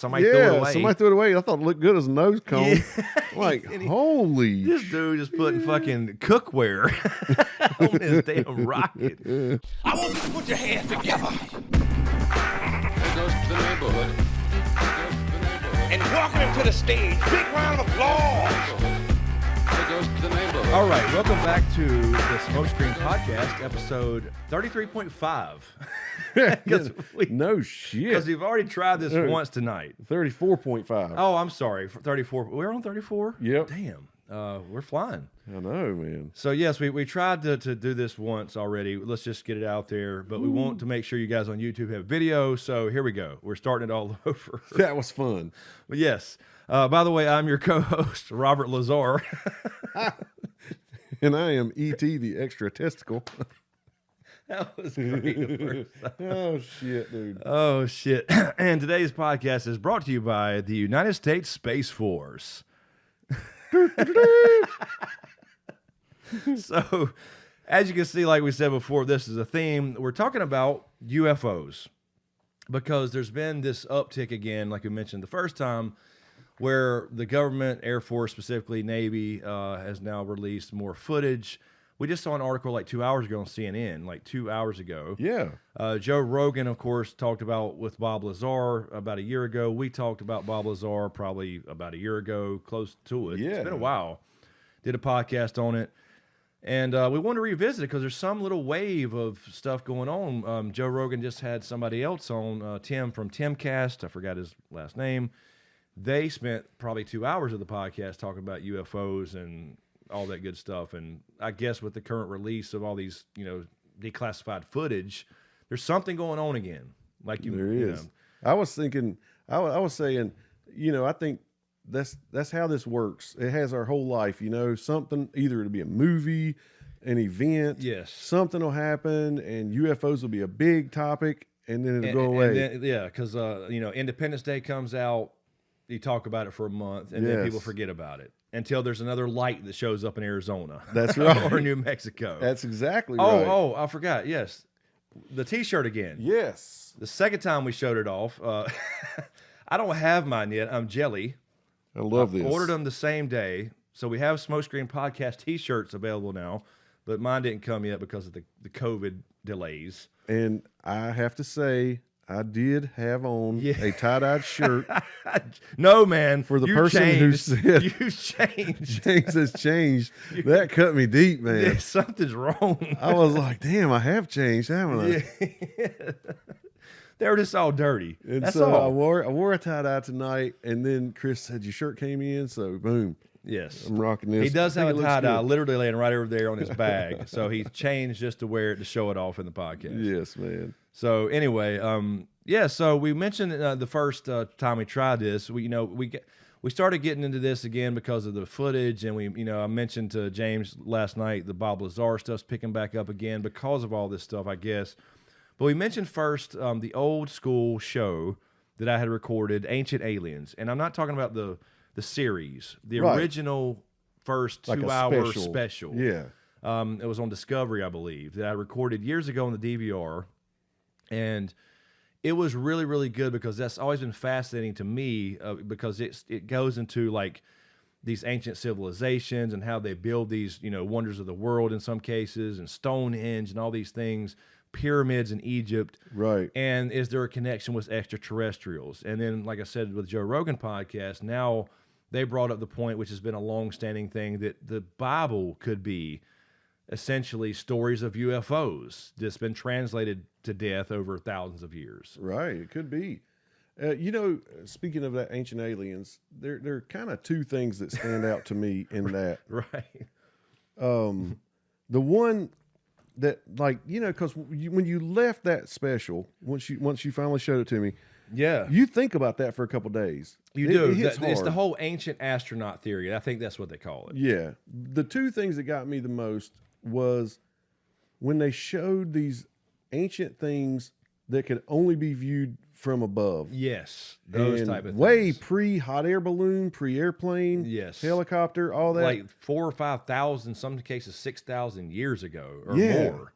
Somebody threw it away. Somebody threw it away. I thought it looked good as a nose cone. Like, holy This dude is putting fucking cookware on his damn rocket. I want you to put your hands together. There goes to the neighborhood. There goes to the neighborhood. And welcome him to the stage. Big round of applause. There goes to the neighborhood. All right, welcome back to the SmokeScreen podcast, episode 33.5. No shit. Because we've already tried this once tonight. 34.5. Oh, I'm sorry. 34. We're on 34? Yep. Damn. We're flying. I know, man. So, yes, we tried to do this once already. Let's just get it out there. But we want to make sure you guys on YouTube have video. So, here we go. We're starting it all over. That was fun. But, yes. By the way, I'm your co-host, Robert Lazar. And I am E.T. the extra testicle. That was great. Oh, shit, dude. Oh, shit. And today's podcast is brought to you by the United States Space Force. So, as you can see, like we said before, this is a theme. We're talking about UFOs because there's been this uptick again, like we mentioned the first time, where the government, Air Force, specifically Navy, has now released more footage. We just saw an article like 2 hours ago on CNN, like 2 hours ago. Yeah. Joe Rogan, of course, talked about with Bob Lazar about a year ago. We talked about Bob Lazar probably about a year ago, close to it. Yeah. It's been a while. Did a podcast on it. And we wanted to revisit it because there's some little wave of stuff going on. Joe Rogan just had somebody else on, Tim from Timcast. I forgot his last name. They spent probably 2 hours of the podcast talking about UFOs and all that good stuff. And I guess with the current release of all these, declassified footage, there's something going on again. Like There is. I was thinking, I was saying, I think that's how this works. It has our whole life, something, either it'll be a movie, an event. Yes. Something will happen and UFOs will be a big topic and then it'll go away. Because, Independence Day comes out, you talk about it for a month, and then people forget about it until there's another light that shows up in Arizona. That's right. Or New Mexico. That's exactly right. Oh, I forgot. Yes. The T-shirt again. Yes. The second time we showed it off, I don't have mine yet. I'm jelly. I love this. Ordered them the same day. So we have SmokeScreen podcast T-shirts available now, but mine didn't come yet because of the COVID delays. And I have to say, I did have on a tie-dyed shirt. No, man. For the you person changed. who said you changed. James has changed. That cut me deep, man. Yeah, something's wrong. I was like, damn, I have changed, haven't I? Yeah. They were just all dirty. And That's so all. I wore a tie-dye tonight, and then Chris said, your shirt came in, so boom. Yes. I'm rocking this. He does I have think a it looks tie-dye good. literally laying right over there on his bag. So he changed just to wear it to show it off in the podcast. Yes, man. So anyway, so we mentioned the first time we tried this, we started getting into this again because of the footage, and I mentioned to James last night the Bob Lazar stuff's picking back up again because of all this stuff, I guess. But we mentioned first the old school show that I had recorded, Ancient Aliens, and I'm not talking about the series, the original first Like 2 a hour special. Yeah. It was on Discovery, I believe, that I recorded years ago on the DVR. And it was really, really good because that's always been fascinating to me because it goes into like these ancient civilizations and how they build these, wonders of the world in some cases, and Stonehenge and all these things, pyramids in Egypt. Right. And is there a connection with extraterrestrials? And then, like I said, with Joe Rogan podcast, now they brought up the point, which has been a long-standing thing, that the Bible could be essentially stories of UFOs that's been translated to death over thousands of years. Right. It could be. Speaking of that ancient aliens, there are kind of two things that stand out to me in that. Right. The one that, because when you left that special, once you finally showed it to me, Yeah. you think about that for a couple days. You do. It hits It's the hard. whole ancient astronaut theory. I think that's what they call it. Yeah. The two things that got me the most was when they showed these ancient things that could only be viewed from above. Yes. Those And type of way things. pre-hot air balloon, pre-airplane, Yes. helicopter, all that. Like 4,000 or 5,000, some cases 6,000 years ago or Yeah. more.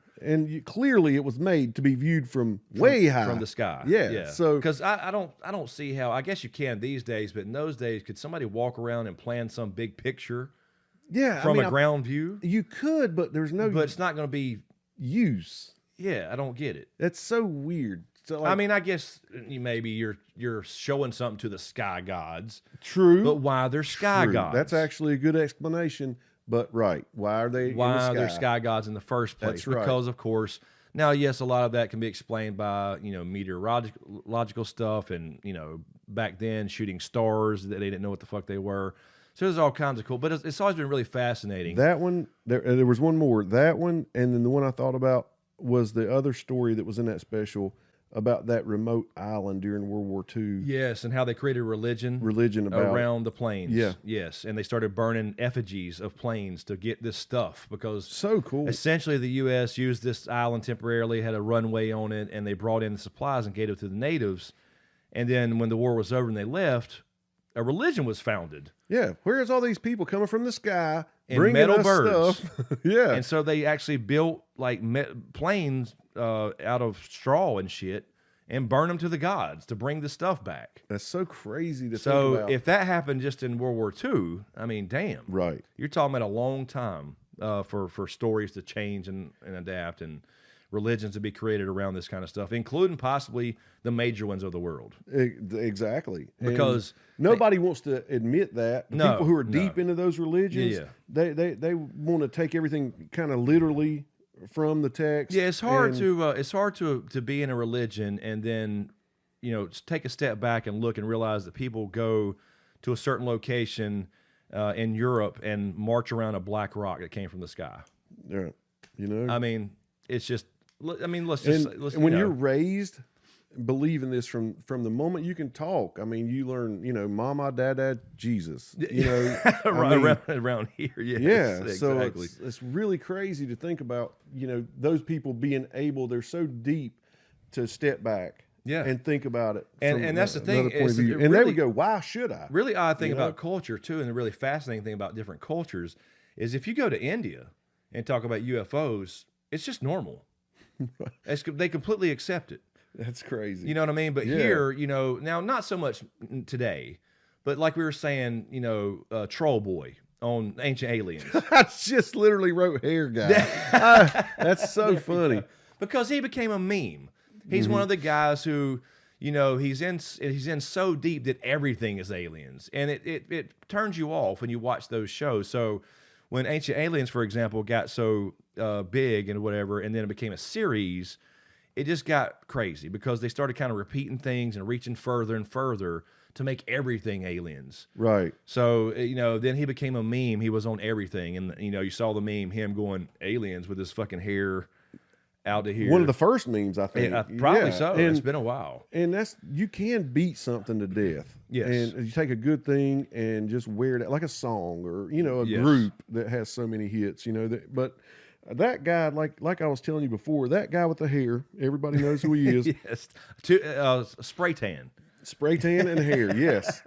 clearly it was made to be viewed from way high from the sky. Yeah. So because I don't see how. I guess you can these days, but in those days, could somebody walk around and plan some big picture from a ground view? You could, but there's no. But it's not going to be use. Yeah, I don't get it. That's so weird. So like, I mean, I guess maybe you're showing something to the sky gods. True. But why they're sky gods? That's actually a good explanation. But right, why are they? Why in the are they sky? sky gods in the first place? That's right. Because of course. Now, yes, a lot of that can be explained by meteorological stuff, and back then shooting stars that they didn't know what the fuck they were. So there's all kinds of cool, but it's always been really fascinating. That one, there was one more. That one, and then the one I thought about was the other story that was in that special about that remote island during World War II. Yes, and how they created religion about around the planes. Yeah. Yes, and they started burning effigies of planes to get this stuff because so cool. Essentially, the U.S. used this island temporarily, had a runway on it, and they brought in the supplies and gave it to the natives. And then when the war was over and they left, a religion was founded. Yeah, where's all these people coming from the sky and bringing metal us birds? Stuff? Yeah, and so they actually built like planes out of straw and shit, and burn them to the gods to bring the stuff back. That's so crazy to think So about. if that happened just in World War II, I mean, damn, right? You're talking about a long time for stories to change and adapt and religions to be created around this kind of stuff, including possibly the major ones of the world. Exactly. Because nobody wants to admit that. The people who are deep into those religions, they want to take everything kind of literally from the text. Yeah, it's hard to be in a religion and then take a step back and look and realize that people go to a certain location in Europe and march around a black rock that came from the sky. Yeah, I mean, it's just. I mean, let's when you're raised believing this from the moment you can talk. I mean, you learn, mama, dada, Jesus, around here. Yes, yeah. Exactly. So it's really crazy to think about, those people being able, they're so deep to step back. Yeah. And think about it. And that's the thing. Point of view. And they would go, why should I? Really odd thing about culture, too, and the really fascinating thing about different cultures is if you go to India and talk about UFOs, it's just normal. They completely accept it. That's crazy. You know what I mean? But here, now not so much today, but like we were saying, Troll Boy on Ancient Aliens. I just literally wrote hair guy. That's so funny. Because he became a meme. He's one of the guys who, he's in so deep that everything is aliens. And it turns you off when you watch those shows. So when Ancient Aliens, for example, got so big and whatever, and then it became a series, it just got crazy because they started kind of repeating things and reaching further and further to make everything aliens. Right. So, then he became a meme. He was on everything. And, you saw the meme, him going aliens with his fucking hair out to here. One of the first memes, I think. Probably so. And it's been a while. And you can beat something to death. Yes. And you take a good thing and just wear it like a song or, a group that has so many hits, but that guy, like I was telling you before, that guy with the hair, everybody knows who he is. Yes. Spray tan. Spray tan and hair, yes.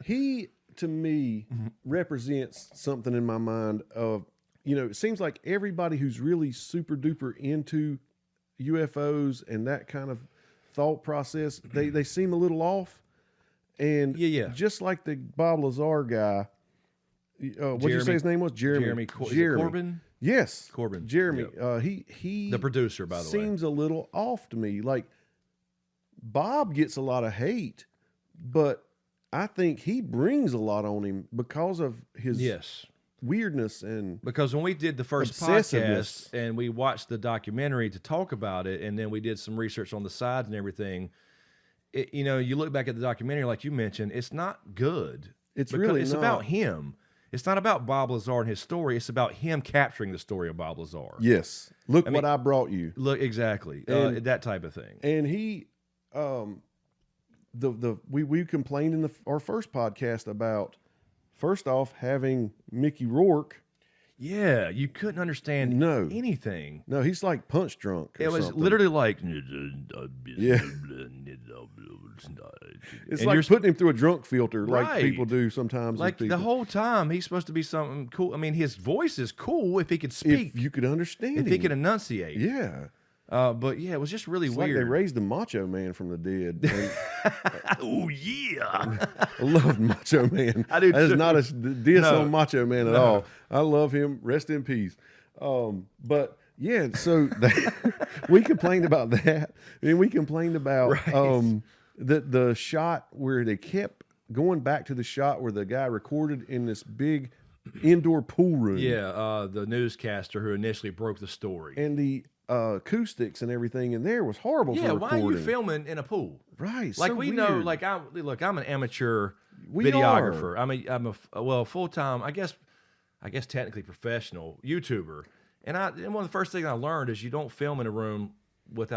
He, to me, represents something in my mind of, it seems like everybody who's really super duper into UFOs and that kind of thought process, they seem a little off. And just like the Bob Lazar guy, what did you say his name was? Jeremy. Corbin? Yes. Corbin. Jeremy. Yep. He the producer, by the way. Seems a little off to me. Like Bob gets a lot of hate, but I think he brings a lot on him because of his weirdness and because when we did the first podcast and we watched the documentary to talk about it, and then we did some research on the sides and everything, you look back at the documentary, like you mentioned, it's not good. It's about him. It's not about Bob Lazar and his story. It's about him capturing the story of Bob Lazar. Yes. Look what I brought you. Look, exactly. That type of thing. And he, we complained in our first podcast about, first off, having Mickey Rourke. Yeah, you couldn't understand No. anything. No, he's like punch drunk. Or It was something. literally like, Yeah. It's and like you're- putting him through a drunk filter, like Right. people do sometimes. like with the people. whole time he's supposed to be something cool. I mean, his voice is cool if he could speak, if you could understand if him. he could enunciate. Yeah. But yeah, it was just really It's like they weird. raised the Macho Man from the dead. And Oh yeah. I love Macho Man. I do That is too. not a diss No. on Macho Man at all. I love him. Rest in peace. But yeah, so we complained about that. And we complained about Right. the shot where they kept going back to the shot where the guy recorded in this big indoor pool room. Yeah, the newscaster who initially broke the story. And the acoustics and everything in there was horrible Yeah, for why are you recording. filming in a pool? Right. Like so we know, weird. like I'm an amateur We videographer. I'm a full time, I guess technically professional YouTuber. And one of the first things I learned is you don't film in a room with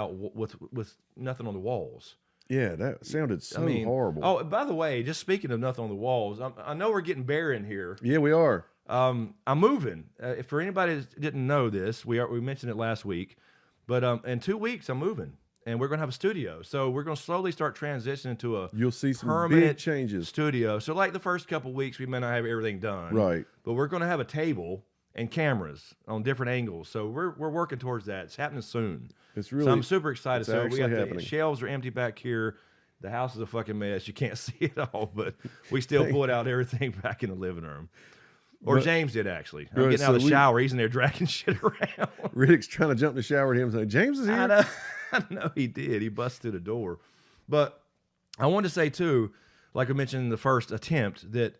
nothing on the walls. Yeah, that sounded so I mean, horrible. Oh, by the way, just speaking of nothing on the walls, I know we're getting bare in here. Yeah, we are. I'm moving. For anybody that didn't know this, we mentioned it last week, but in 2 weeks I'm moving, and we're gonna have a studio. So we're gonna slowly start transitioning to a You'll see some permanent big changes. studio. So like the first couple weeks, we may not have everything done, Right. But we're gonna have a table and cameras on different angles. So we're working towards that. It's happening soon. It's really. So I'm super excited. it's So we actually got the happening. shelves are empty back here. The house is a fucking mess. You can't see it all, but we still pulled out everything back in the living room. Or But- James did actually. I'm Right, getting out of so the shower. He's in there dragging shit around. Riddick's trying to jump in the shower at him, saying, "James is here." I know he did. He busted through the door. But I wanted to say too, like I mentioned in the first attempt, that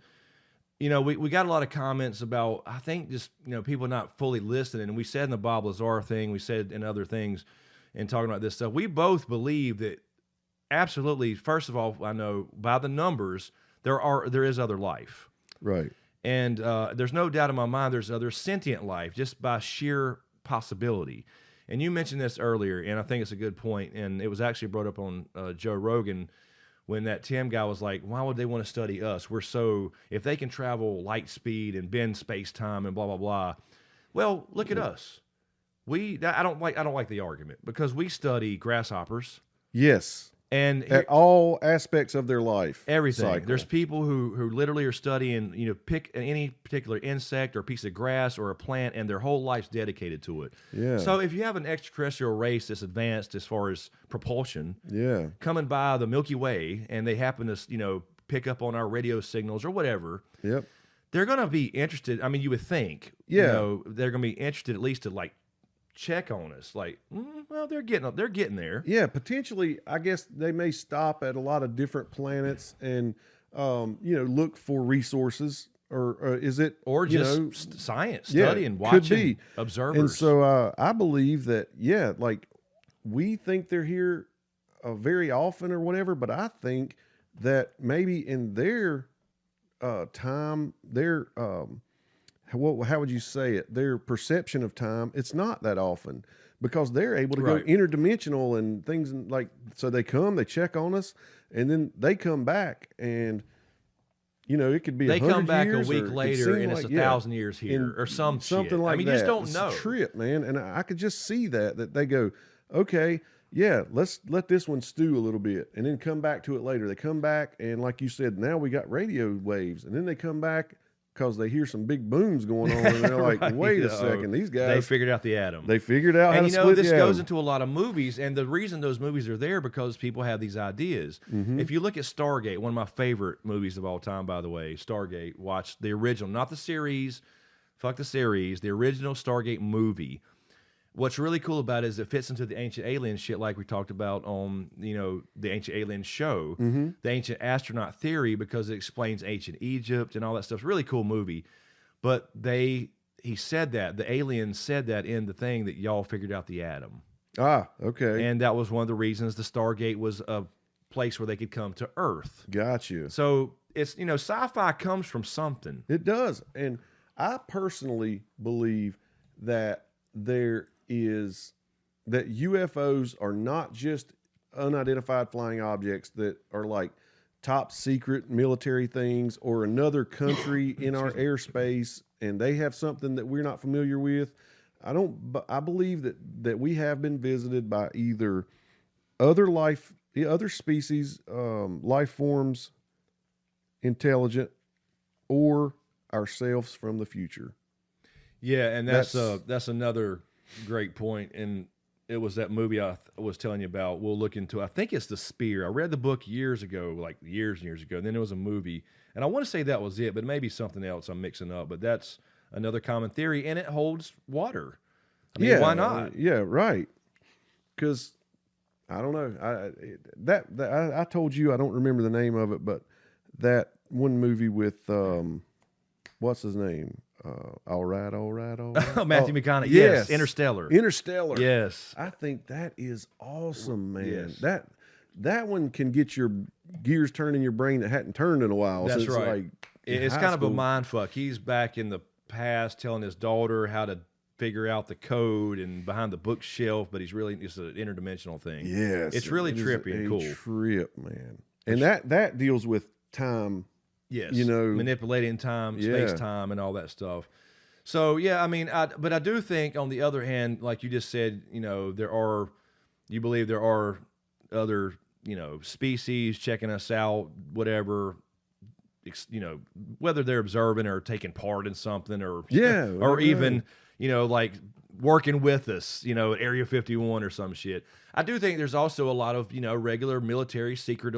we got a lot of comments about, I think, just people not fully listening. And we said in the Bob Lazar thing, we said in other things, and talking about this stuff, we both believe that absolutely. First of all, I know by the numbers there is other life. Right. And there's no doubt in my mind there's other sentient life just by sheer possibility. And you mentioned this earlier, and I think it's a good point. And it was actually brought up on Joe Rogan when that Tim guy was like, why would they want to study us? If they can travel light speed and bend space-time and blah, blah, blah. Well, look at us. I don't like the argument because we study grasshoppers. Yes. And At all aspects of their life. everything. cycle. There's people who literally are studying, pick any particular insect or piece of grass or a plant, and their whole life's dedicated to it. Yeah. So if you have an extraterrestrial race that's advanced as far as propulsion, Yeah. coming by the Milky Way, and they happen to, pick up on our radio signals or whatever, Yep. they're going to be interested. I mean, you would think, Yeah. they're going to be interested at least to like check on us. Like, well, they're getting there. Yeah, potentially, I guess they may stop at a lot of different planets and, look for resources, or is it, Or you just know, science, yeah, studying, could watching, be. observers. And so I believe that, like we think they're here very often or whatever, but I think that maybe in their time, their how would you say it? Their perception of time, it's not that often because they're able to Right. go interdimensional and things like, so they come, they check on us, and then they come back, and it could be They 100 come back a years, or week it later seemed and it's like, 1,000 years here in or some something shit. like I mean, that. you just don't It's know. a trip, man, and I could just see that they go, okay, yeah, let's let this one stew a little bit, and then come back to it later. They come back, and like you said, now we got radio waves, and then they come back because they hear some big booms going on, and they're like, Right. wait a Oh, second, these They guys, figured out the atom. they figured out how And to you know, split this the goes atom. into a lot of movies, and the reason those movies are there because people have these ideas. Mm-hmm. If you look at Stargate, one of my favorite movies of all time, by the way, Stargate, watch the original, not the series, fuck the series, the original Stargate movie. What's really cool about it is it fits into the ancient alien shit like we talked about on, the ancient alien show, Mm-hmm. the ancient astronaut theory, because it explains ancient Egypt and all that stuff. It's a really cool movie. But he said that, the alien said that in the thing that y'all figured out the atom. Okay, And that was one of the reasons the Stargate was a place where they could come to Earth. got you. So it's, sci-fi comes from something. It does. And I personally believe that that UFOs are not just unidentified flying objects that are like top secret military things, or another country in our airspace, and they have something that we're not familiar with. I believe that we have been visited by either other species, life forms, intelligent, or ourselves from the future. Yeah, and that's another great point. And it was that movie I was telling you about. We'll look into. I think it's The Spear. I read the book years ago, like years and years ago. And then there was a movie, and I want to say that was it, but maybe something else I'm mixing up. But that's another common theory, and it holds water. I mean, why not? Yeah, right. Because I don't know. I told you I don't remember the name of it, but that one movie with what's his name? All right. Matthew McConaughey. Yes. Interstellar. Yes. I think that is awesome, man. Yes. That one can get your gears turned in your brain that hadn't turned in a while. That's since, right. Like, It's kind of a mind fuck. He's back in the past telling his daughter how to figure out the code and behind the bookshelf, but it's an interdimensional thing. Yes. It's really trippy and cool. Trip, man. And that deals with time. Yes, manipulating time, space time, and all that stuff. So yeah, I mean, but I do think on the other hand, like you just said, you believe there are other, species checking us out, whatever, whether they're observing or taking part in something, or even, like working with us, at Area 51 or some shit. I do think there's also a lot of, regular military secret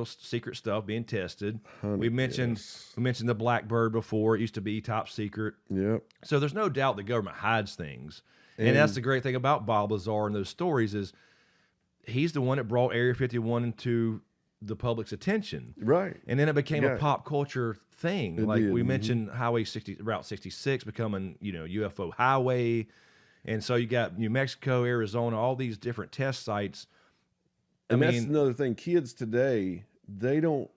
stuff being tested. We mentioned the Blackbird before. It used to be top secret. Yep. So there's no doubt the government hides things. And that's the great thing about Bob Lazar and those stories is he's the one that brought Area 51 into the public's attention. Right. And then it became a pop culture thing. We did. mentioned Route 66 becoming, UFO highway. And so you got New Mexico, Arizona, all these different test sites. That's another thing. Kids today, they don't,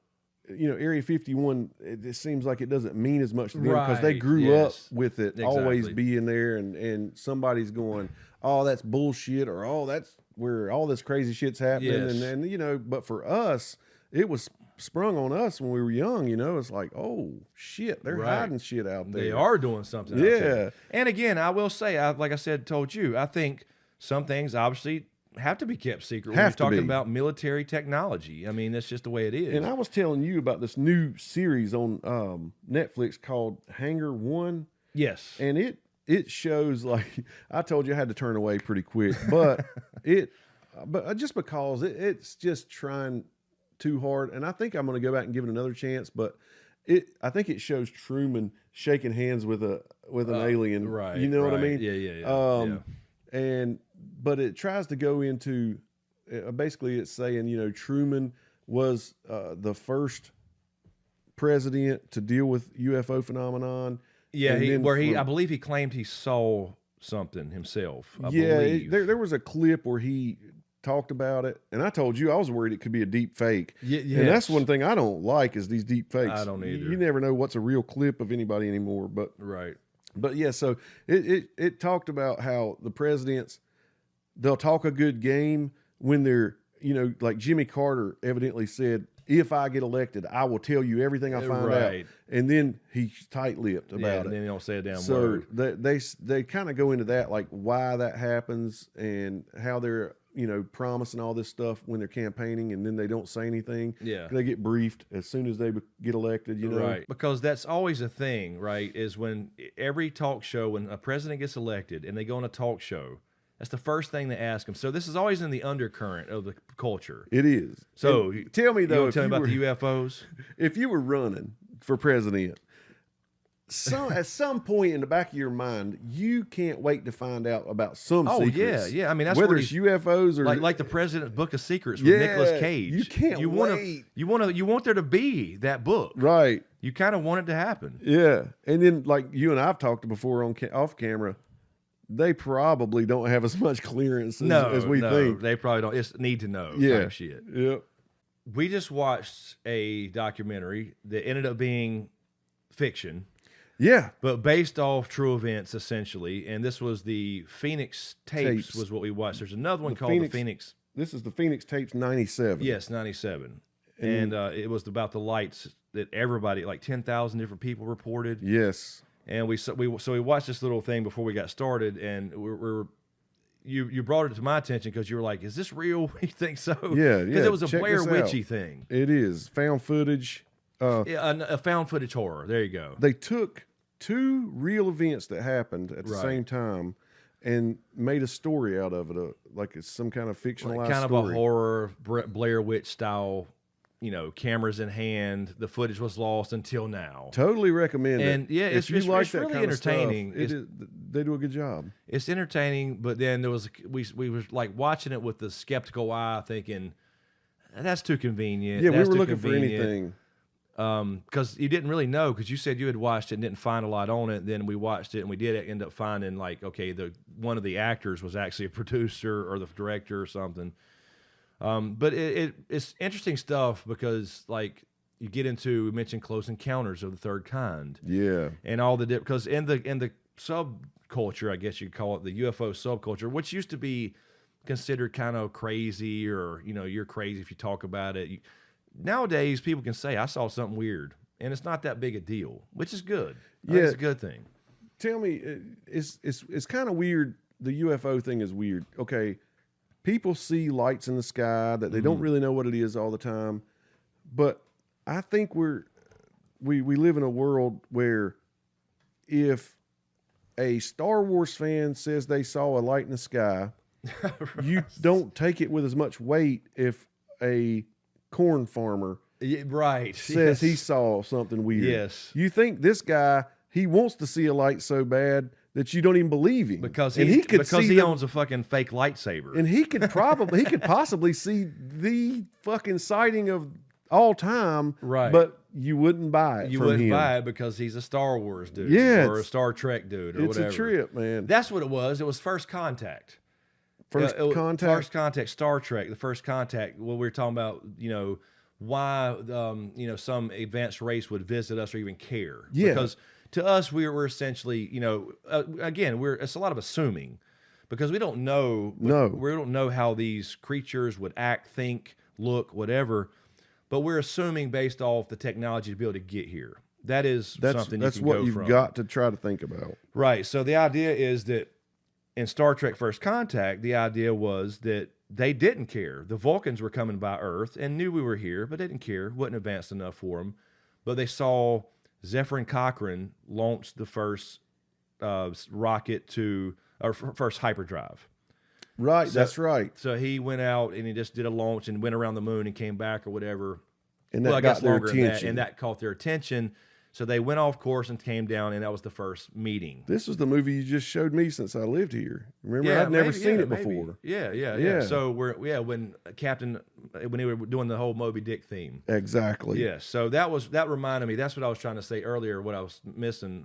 Area 51, it seems like it doesn't mean as much to them because they grew up with it always being there, and somebody's going, oh, that's bullshit, or oh, that's where all this crazy shit's happening. Yes. And but for us, it was sprung on us when we were young. It's like, oh shit, they're hiding shit out there. They are doing something out there. And again, I will say, like I said, told you, I think some things obviously have to be kept secret when you're talking about military technology. I mean, that's just the way it is. And I was telling you about this new series on Netflix called Hangar One. Yes. And it shows, like, I told you I had to turn away pretty quick, but just because it's just trying too hard, and I think I'm going to go back and give it another chance. But I think it shows Truman shaking hands with an alien, right? You know what I mean? Yeah. But it tries to go into basically it's saying Truman was the first president to deal with UFO phenomenon. Yeah, I believe he claimed he saw something himself. I believe. There was a clip where he talked about it, and I told you I was worried it could be a deep fake. Yeah, and that's one thing I don't like is these deep fakes. I don't either. You never know what's a real clip of anybody anymore. But right. But yeah, so it talked about how the presidents, they'll talk a good game when they're like Jimmy Carter evidently said, if I get elected, I will tell you everything I find out. And then he's tight-lipped about it. And then he don't say a damn word. So they kind of go into that, like why that happens and how they're promising all this stuff when they're campaigning, and then they don't say anything. Yeah, they get briefed as soon as they get elected. Right? Because that's always a thing, right? Is when every talk show, when a president gets elected and they go on a talk show, that's the first thing they ask them. So this is always in the undercurrent of the culture. It is. So tell me though, tell me about the UFOs. If you were running for president, at some point in the back of your mind, you can't wait to find out about some secrets. Yeah. I mean, that's whether it's UFOs or like the President's Book of Secrets with Nicolas Cage. You can't wait. You want there to be that book, right? You kind of want it to happen. Yeah, and then like you and I've talked before off camera, they probably don't have as much clearance as we think. They probably don't. It's need to know type shit. Yep. We just watched a documentary that ended up being fiction. Yeah. But based off true events, essentially. And this was the Phoenix Tapes was what we watched. There's another one called the Phoenix. This is the Phoenix Tapes 97. Yes, 97. and it was about the lights that everybody, like 10,000 different people reported. Yes. And we watched this little thing before we got started, and you brought it to my attention because you were like, "Is this real?" You think so? Yeah, Because it was a check Blair this Witchy out. thing. It is found footage. A found footage horror. There you go. They took 2 real events that happened at the Right. same time and made a story out of it, like it's some kind of fictionalized Like kind story. of a horror Blair Witch style, cameras in hand. The footage was lost until now. Totally recommend it. And, yeah, if it's you like it's that really kind of stuff, entertaining. they do a good job. It's entertaining, but then there was we were like watching it with the skeptical eye, thinking that's too convenient. Yeah, That's we were too looking for convenient." anything. Because you didn't really know, because you said you had watched it and didn't find a lot on it. Then we watched it and we did end up finding, like, okay, one of the actors was actually a producer or the director or something. But it's interesting stuff because, like, you get into, we mentioned Close Encounters of the Third Kind. Yeah. And all the because in the subculture, I guess you'd call it, the UFO subculture, which used to be considered kind of crazy, or you're crazy if you talk about it. Nowadays, people can say, "I saw something weird," and it's not that big a deal, which is good. I think it's a good thing. Tell me, it's kind of weird. The UFO thing is weird. Okay, people see lights in the sky that they don't really know what it is all the time, but I think we live in a world where if a Star Wars fan says they saw a light in the sky, you don't take it with as much weight if a corn farmer Right. says he Yes. saw something weird. Yes. You think this guy, he wants to see a light so bad that you don't even believe him. Because and he could because see he the- owns a fucking fake lightsaber. and he could possibly see the fucking sighting of all time. Right. But you wouldn't buy it You from wouldn't him. buy it because he's a Star Wars dude, Yeah, or a it's- Star Trek dude, or It's whatever. a trip, man. That's what it was. It was First Contact. First It was contact. First Contact, Star Trek, the First Contact. What we were talking about, why some advanced race would visit us or even care. Yeah. Because to us, we're essentially, again, it's a lot of assuming, because we don't know. No. We don't know how these creatures would act, think, look, whatever. But we're assuming based off the technology to be able to get here. That's something That's you can what go you've from. got to try to think about. Right. So the idea is that in Star Trek First Contact, the idea was that they didn't care. The Vulcans were coming by Earth and knew we were here, but they didn't care. Wasn't advanced enough for them. But they saw Zephyr Cochrane launch the first rocket first hyperdrive. Right, that's right. So he went out and he just did a launch and went around the moon and came back or whatever. And that I got guess their longer than that, attention. and that caught their attention. So they went off course and came down, and that was the first meeting. This was the movie you just showed me since I lived here. Remember, I'd never seen it before. Yeah. So when they were doing the whole Moby Dick theme. Exactly. Yeah. So that reminded me. That's what I was trying to say earlier. What I was missing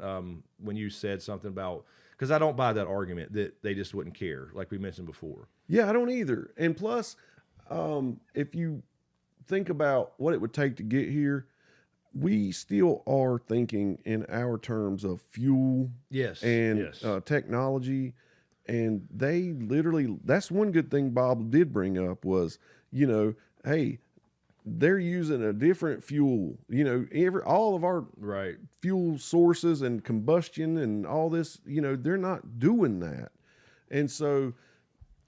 when you said something about, because I don't buy that argument that they just wouldn't care, like we mentioned before. Yeah, I don't either. And plus, if you think about what it would take to get here, we still are thinking in our terms of fuel Yes. and yes. technology. And they literally, that's one good thing Bob did bring up was, hey, they're using a different fuel. All of our right. fuel sources and combustion and all this, they're not doing that. And so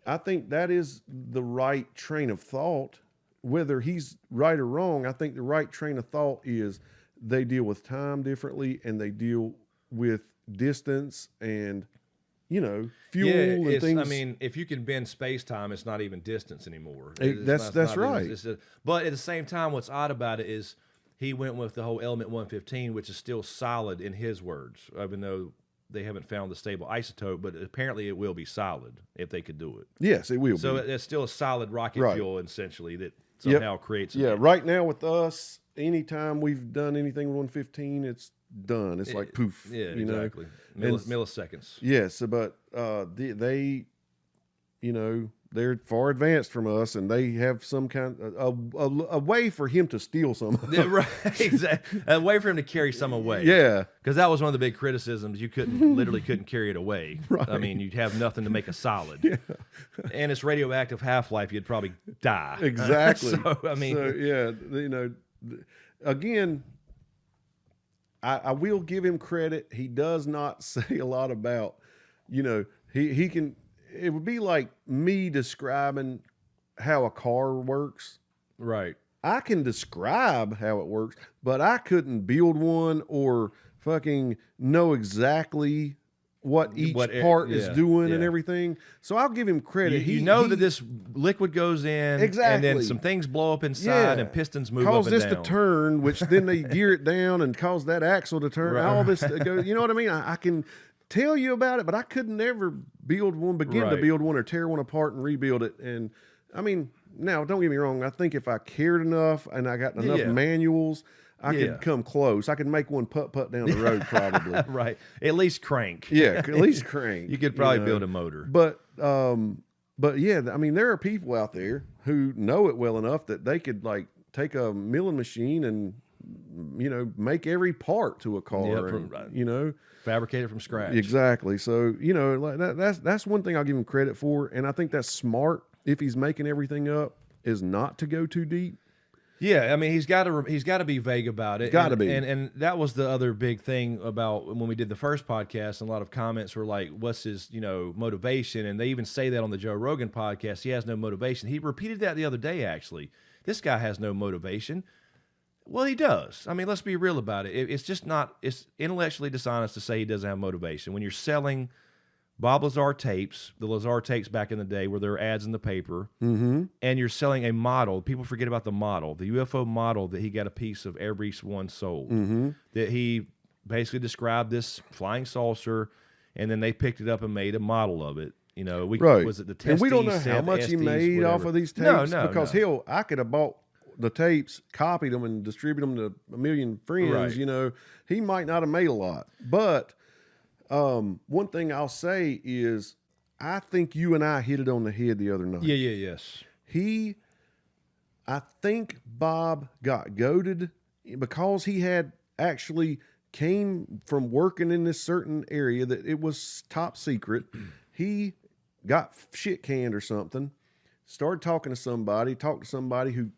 I think that is the right train of thought. Whether he's right or wrong, I think the right train of thought is they deal with time differently, and they deal with distance and, fuel and things. I mean, if you can bend space time, it's not even distance anymore. That's right. But at the same time, what's odd about it is he went with the whole element 115, which is still solid in his words, even though they haven't found the stable isotope, but apparently it will be solid if they could do it. Yes, it will So be. it's still a solid rocket Right. fuel, essentially, that Yep. somehow creates. Yeah, right now with us, anytime we've done anything with 115, it's done. It's like poof. Yeah, you know? exactly. And- Milliseconds. Yes, but they they're far advanced from us, and they have some kind a way for him to steal some. Yeah, right, exactly. A way for him to carry some away. Yeah, because that was one of the big criticisms. You literally couldn't carry it away. Right. I mean, you'd have nothing to make a solid. Yeah. And its radioactive half-life, you'd probably die. Exactly. So, I mean, again, I will give him credit. He does not say a lot about, he can. It would be like me describing how a car works. right. I can describe how it works, but I couldn't build one or fucking know exactly what each part is doing and everything. So I'll give him credit. You know that this liquid goes in, exactly, and then some things blow up inside, and pistons move up and down. Cause this to turn, which then they gear it down and cause that axle to turn. Right. All this to go. You know what I mean? I can tell you about it, but I could never begin to build one or tear one apart and rebuild it. And I mean, now don't get me wrong. I think if I cared enough and I got enough manuals, I could come close. I could make one putt down the road probably. Right. At least crank. Yeah, at least crank. You could probably build a motor. But yeah, I mean, there are people out there who know it well enough that they could like take a milling machine and make every part to a car. Fabricate it from scratch. Exactly. So, like that's one thing I'll give him credit for. And I think that's smart if he's making everything up, is not to go too deep. Yeah, I mean, he's got to be vague about it. Got to be. And that was the other big thing about when we did the first podcast, and a lot of comments were like, what's his, motivation? And they even say that on the Joe Rogan podcast, he has no motivation. He repeated that the other day, actually. This guy has no motivation. Well, he does. I mean, let's be real about it. It's just not, it's intellectually dishonest to say he doesn't have motivation. When you're selling Bob Lazar tapes, the Lazar tapes back in the day where there were ads in the paper, and you're selling a model, people forget about the model, the UFO model that he got a piece of every one sold, that he basically described this flying saucer, and then they picked it up and made a model of it. Was it the testes? And we don't know how much he made off of these tapes. No, because hell, I could have bought the tapes, copied them, and distributed them to a million friends. Right. He might not have made a lot. But one thing I'll say is, I think you and I hit it on the head the other night. Yes. I think Bob got goaded because he had actually came from working in this certain area that it was top secret. He got shit canned or something, started talking to somebody who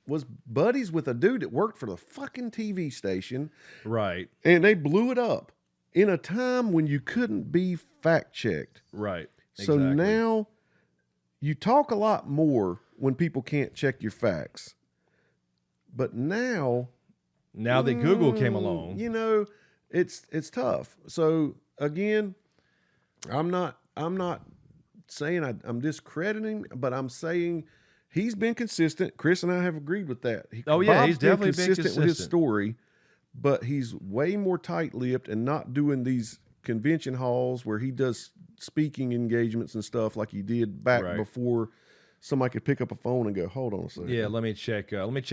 was buddies with a dude that worked for the fucking TV station. Right. And they blew it up in a time when you couldn't be fact checked. Right. So now you talk a lot more when people can't check your facts. But now that Google came along, it's tough. So again, I'm not saying I'm discrediting, but I'm saying he's been consistent. Chris and I have agreed with that. He's definitely been consistent with his story, but he's way more tight-lipped and not doing these convention halls where he does speaking engagements and stuff like he did back before somebody could pick up a phone and go, hold on a second. Yeah, let me check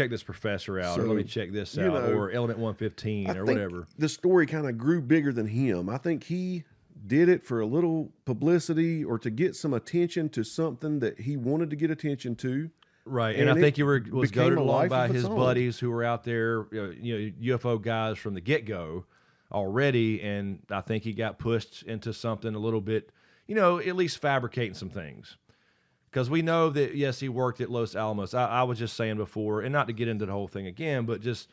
this professor out, or let me check this out, or Element 115, or whatever. The story kind of grew bigger than him. I think he did it for a little publicity or to get some attention to something that he wanted to get attention to. Right, and I think he was goaded along by his own buddies who were out there, UFO guys from the get-go already, and I think he got pushed into something a little bit, at least fabricating some things. Because we know that, yes, he worked at Los Alamos. I was just saying before, and not to get into the whole thing again, but just,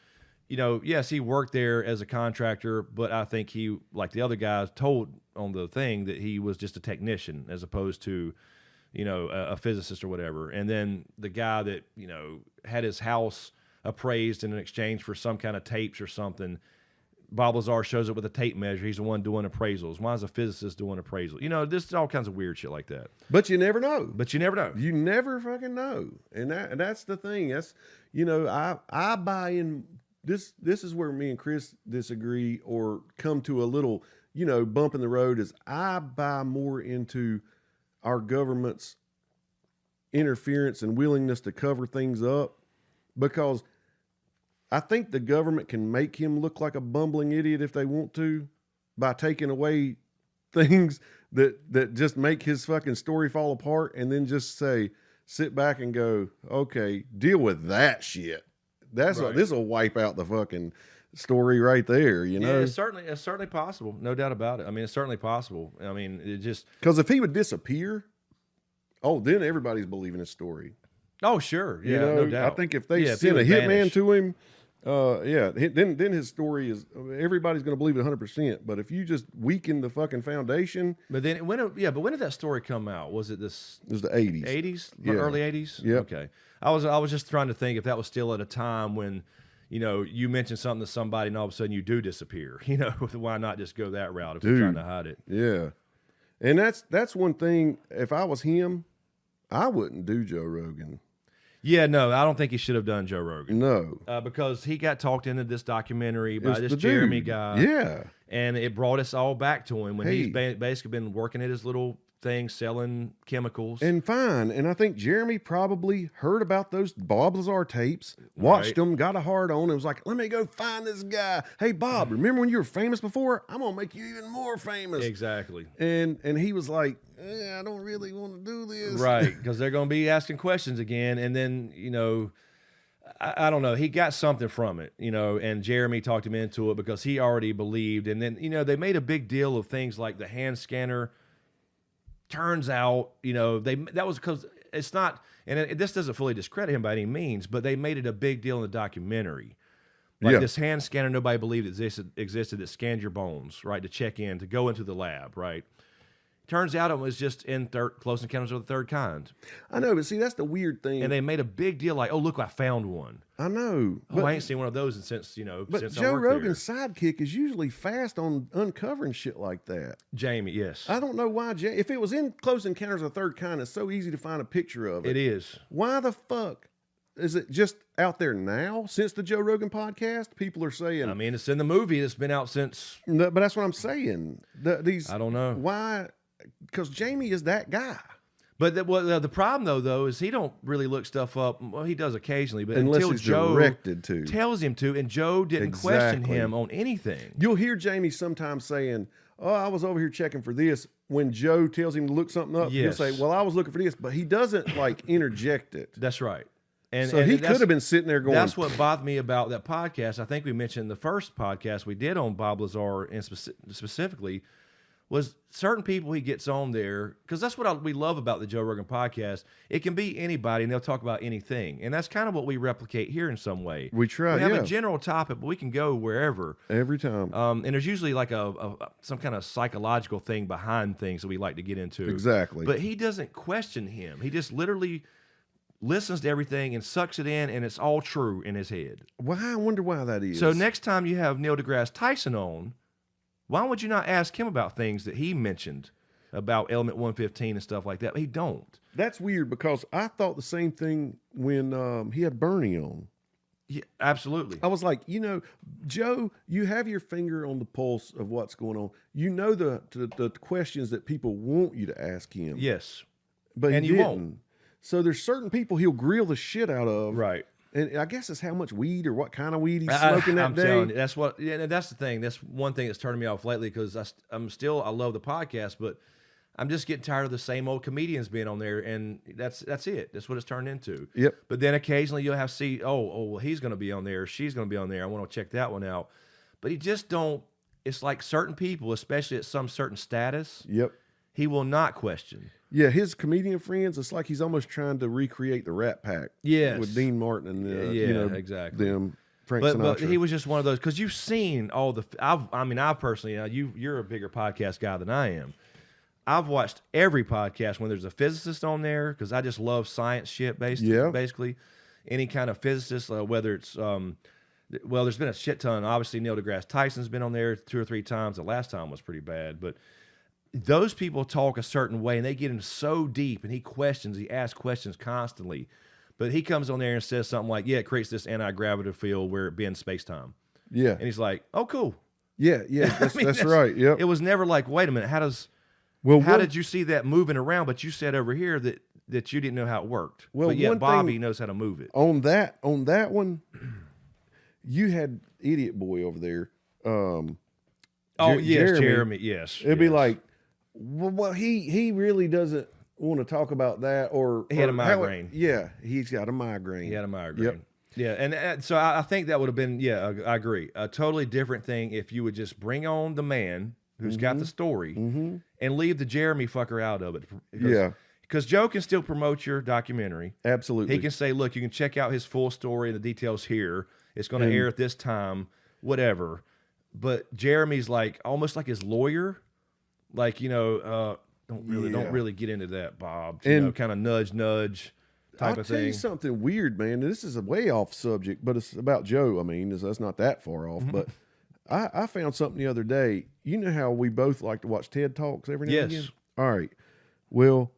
yes, he worked there as a contractor, but I think he, like the other guys told on the thing, that he was just a technician as opposed to, a physicist or whatever. And then the guy that, had his house appraised in exchange for some kind of tapes or something, Bob Lazar shows up with a tape measure. He's the one doing appraisals. Why is a physicist doing appraisal? This is all kinds of weird shit like that. But you never know. You never fucking know. And that's the thing. That's, I buy in. This is where me and Chris disagree or come to a little, bump in the road, is I buy more into our government's interference and willingness to cover things up, because I think the government can make him look like a bumbling idiot if they want to by taking away things that just make his fucking story fall apart, and then just sit back and go, okay, deal with that shit. This will wipe out the fucking story right there. You know, it's certainly possible, no doubt about it. I mean, it's certainly possible. I mean, it just because if he would disappear, then everybody's believing his story. Oh, sure, yeah, You know, no doubt. I think if they if send he a would hitman vanish. to him, then his story is everybody's going to believe it 100%. But if you just weaken the fucking foundation, But then when did that story come out? Was it this it was the 80s. 80s, Yeah. early 80s? Yep. Okay. I was just trying to think if that was still at a time when, you know, you mention something to somebody and all of a sudden you do disappear. You know, why not just go that route if you're trying to hide it? Yeah, and that's one thing. If I was him, I wouldn't do Joe Rogan. Yeah, no, I don't think he should have done Joe Rogan. No, Because he got talked into this documentary by It's this the Jeremy dude. guy. Yeah, And it brought us all back to him when Hey. he's basically been working at his little thing selling chemicals. and fine. And I think Jeremy probably heard about those Bob Lazar tapes, watched Right. them, got a hard on, and was like, "Let me go find this guy." Hey, Bob, remember when you were famous before? I'm gonna make you even more famous. Exactly. And he was like, I don't really want to do this. Right, because they're going to be asking questions again. And then, you know, I don't know. He got something from it, you know, and Jeremy talked him into it because he already believed. And then, you know, they made a big deal of things like the hand scanner. Turns out, you know, that was because it's not, and this doesn't fully discredit him by any means, but they made it a big deal in the documentary. Like Yeah. this hand scanner, nobody believed existed that scanned your bones, right, to check in, to go into the lab, right? Turns out it was just in Close Encounters of the Third Kind. I know, but see, that's the weird thing. And they made a big deal like, oh, look, I found one. I know. Oh, I ain't seen one of those since, you know, But since Joe I worked Rogan's sidekick is usually fast on uncovering shit like that. there. Jamie, yes. I don't know why. If it was in Close Encounters of the Third Kind, it's so easy to find a picture of it. It is. Why the fuck is it just out there now? Since the Joe Rogan podcast, people are saying, I mean, it's in the movie. It's been out since, no, but that's what I'm saying. I don't know. Why? Because Jamie is that guy. But the problem, though, is he don't really look stuff up. Well, he does occasionally, but Unless until he's Joe directed to. tells him to, and Joe didn't question Exactly. him on anything. You'll hear Jamie sometimes saying, "Oh, I was over here checking for this." When Joe tells him to look something up, Yes. he'll say, "Well, I was looking for this," but he doesn't like interject it. That's right. And So and he that's- could have been sitting there going, That's what bothered me about that podcast. I think we mentioned the first podcast we did on Bob Lazar, and specifically, was certain people he gets on there, because that's what we love about the Joe Rogan podcast. It can be anybody, and they'll talk about anything, and that's kind of what we replicate here in some way. We try, We have yeah. a general topic, but we can go wherever. every time. And there's usually like some kind of psychological thing behind things that we like to get into. Exactly. But he doesn't question him. He just literally listens to everything and sucks it in, and it's all true in his head. Why? I wonder why that is. So next time you have Neil deGrasse Tyson on, why would you not ask him about things that he mentioned about Element 115 and stuff like that? He don't. That's weird because I thought the same thing when he had Bernie on. Yeah, absolutely. I was like, Joe, you have your finger on the pulse of what's going on. You know the questions that people want you to ask him. Yes. but and he you didn't. won't. So there's certain people he'll grill the shit out of. Right. And I guess it's how much weed or what kind of weed he's smoking that I'm day. telling you, that's what. Yeah, that's the thing. That's one thing that's turning me off lately because I love the podcast, but I'm just getting tired of the same old comedians being on there, and that's it. That's what it's turned into. Yep. But then occasionally you'll have to see, well, he's going to be on there, she's going to be on there. I want to check that one out. But he just don't. It's like certain people, especially at some certain status, Yep. he will not question. Yeah, his comedian friends, it's like he's almost trying to recreate the Rat Pack. Yes. With Dean Martin and Yeah, exactly. them Frank But Sinatra. he was just one of those because you've seen all the. I personally, you're a bigger podcast guy than I am. I've watched every podcast when there's a physicist on there because I just love science shit. Basically, any kind of physicist, whether it's well, there's been a shit ton. Obviously, Neil deGrasse Tyson's been on there 2 or 3 times. The last time was pretty bad, but those people talk a certain way and they get in so deep, and he asks questions constantly. But he comes on there and says something like, "Yeah, it creates this anti-gravity field where it bends space-time." Yeah. And he's like, "Oh, cool." Yeah, that's, that's right. Yep. It was never like, "Wait a minute, how did you see that moving around?" But you said over here that you didn't know how it worked. Well, but yet one Bobby thing- knows how to move it. on that one, you had Idiot Boy over there. Oh, yes, Jeremy. Jeremy. Yes, It'd be yes. like, Well, he really doesn't want to talk about that, or He had a or how it- migraine. yeah, he's got a migraine. He had a migraine. Yep. Yeah, and so I think that would have been, I agree, a totally different thing if you would just bring on the man who's got the story and leave the Jeremy fucker out of it. Because Joe can still promote your documentary. Absolutely. He can say, look, you can check out his full story and the details here. It's going to air at this time, whatever. But Jeremy's like almost like his lawyer, like, don't really get into that, Bob. Kind of nudge type I'll of tell thing. you something weird, man. This is a way off subject, but it's about Joe. I mean, that's not that far off. But I found something the other day. You know how we both like to watch TED Talks every now and again? All right. Well,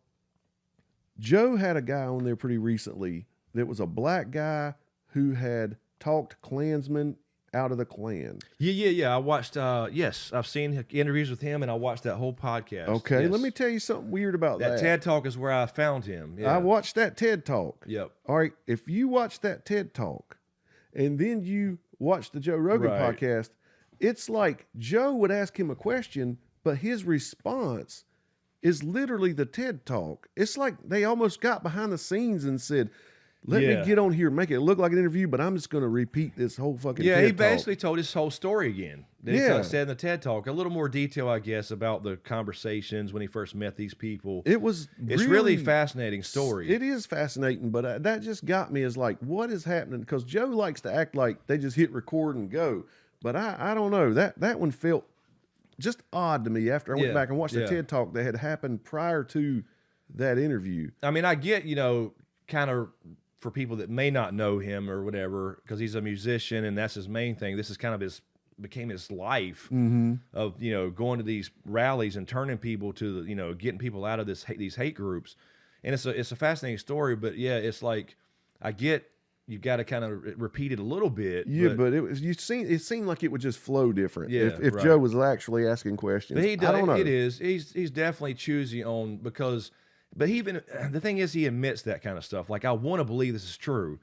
Joe had a guy on there pretty recently that was a black guy who had talked Klansmen out of the Klan. Yeah. I watched, yes, I've seen interviews with him, and I watched that whole podcast. Okay, Yes. let me tell you something weird about that. That TED Talk is where I found him. Yeah. I watched that TED Talk. Yep. All right, if you watch that TED Talk and then you watch the Joe Rogan Right. podcast, it's like Joe would ask him a question, but his response is literally the TED Talk. It's like they almost got behind the scenes and said, let me get on here and make it look like an interview, but I'm just going to repeat this whole fucking Yeah, TED he Talk. basically told his whole story again. That Yeah. he said in the TED Talk, a little more detail, I guess, about the conversations when he first met these people. It's really fascinating story. It is fascinating, but that just got me as like, what is happening? Because Joe likes to act like they just hit record and go. But I don't know. That one felt just odd to me after I went back and watched the TED Talk that had happened prior to that interview. I mean, I get, kind of for people that may not know him or whatever, because he's a musician and that's his main thing. This is kind of became his life of, going to these rallies and turning people to the, getting people out of these hate groups. And it's a fascinating story, but yeah, it's like, I get, you got to kind of repeat it a little bit. Yeah, but it seemed like it would just flow different. Yeah, if right. Joe was actually asking questions. But he does, I don't know. It is. He's definitely choosy on but the thing is, he admits that kind of stuff. Like, I want to believe this is true.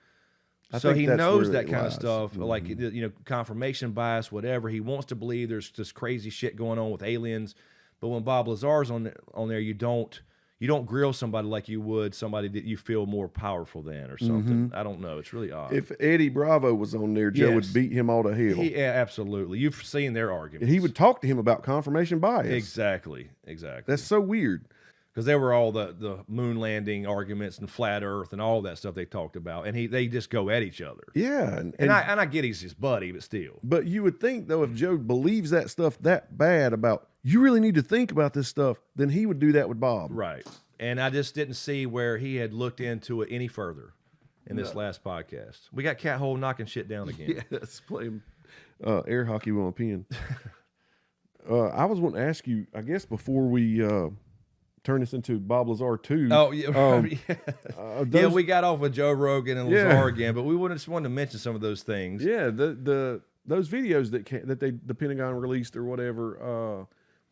So think he that's knows where that it kind of lies. stuff, like, confirmation bias, whatever. He wants to believe there's this crazy shit going on with aliens. But when Bob Lazar's on there, you don't grill somebody like you would somebody that you feel more powerful than or something. I don't know. It's really odd. If Eddie Bravo was on there, Joe would beat him all to hell. Yeah, absolutely. You've seen their arguments. He would talk to him about confirmation bias. Exactly. That's so weird. Because there were all the moon landing arguments and flat Earth and all that stuff they talked about, and they just go at each other. Yeah, And I get he's his buddy, but still. But you would think though, if Joe believes that stuff that bad about you really need to think about this stuff, then he would do that with Bob. Right. And I just didn't see where he had looked into it any further in this last podcast. We got Cat Hole knocking shit down again. Yeah, let's play air hockey with a pen. I was wanting to ask you, I guess before we turn this into Bob Lazar 2. Oh, yeah. Those, we got off with Joe Rogan and Lazar again, but we just wanted to mention some of those things. Yeah, those videos that the Pentagon released or whatever,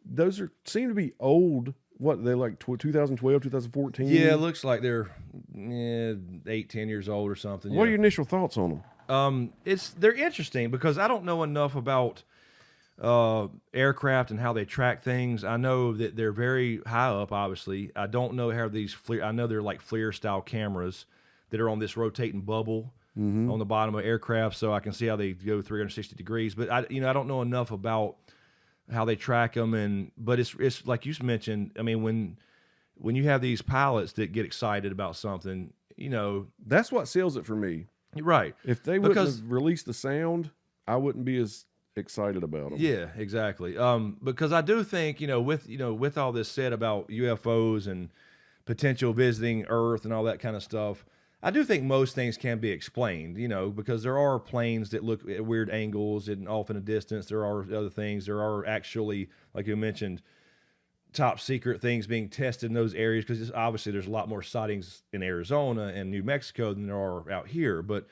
those seem to be old. What, they're like 2012, 2014? Yeah, it looks like they're 8, 10 years old or something. What are your initial thoughts on them? They're interesting because I don't know enough about aircraft and how they track things. I know that they're very high up, obviously. I don't know how I know they're like FLIR style cameras that are on this rotating bubble on the bottom of aircraft, so I can see how they go 360 degrees. But I don't know enough about how they track them, but it's like you mentioned. I mean, when you have these pilots that get excited about something, That's what sells it for me. right? If they wouldn't have released the sound, I wouldn't be as excited about them. Yeah, exactly. Because I do think, with all this said about UFOs and potential visiting Earth and all that kind of stuff, I do think most things can be explained, because there are planes that look at weird angles and off in the distance. There are other things. There are actually, like you mentioned, top secret things being tested in those areas, because obviously there's a lot more sightings in Arizona and New Mexico than there are out here. But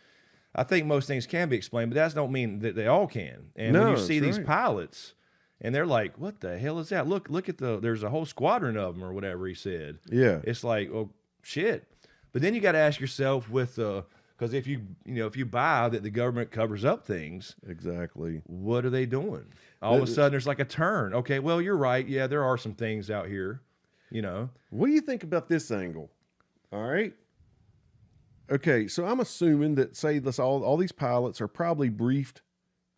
I think most things can be explained, but that don't mean that they all can. And when you see these pilots, and they're like, what the hell is that? Look at there's a whole squadron of them or whatever he said. Yeah. It's like, well, shit. But then you got to ask yourself because if you buy that the government covers up things, Exactly. what are they doing? All of a sudden, there's like a turn. Okay, well, you're right. Yeah, there are some things out here, you know. What do you think about this angle? All right. Okay, so I'm assuming that, say, all these pilots are probably briefed,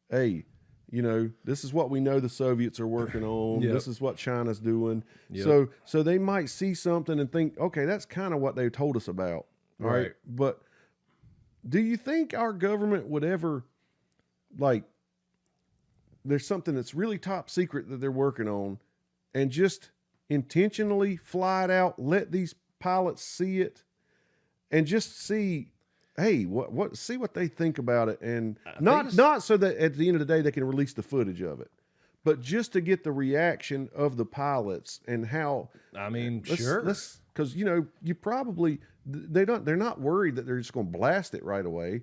hey, you know, this is what we know the Soviets are working on. Yep. This is what China's doing. Yep. So they might see something and think, okay, that's kind of what they told us about. All right. But do you think our government would ever, like, there's something that's really top secret that they're working on, and just intentionally fly it out, let these pilots see it, and just see, hey, see what they think about it, and not so that at the end of the day they can release the footage of it, but just to get the reaction of the pilots and how. I mean, sure, because you know, you probably they're not worried that they're just going to blast it right away.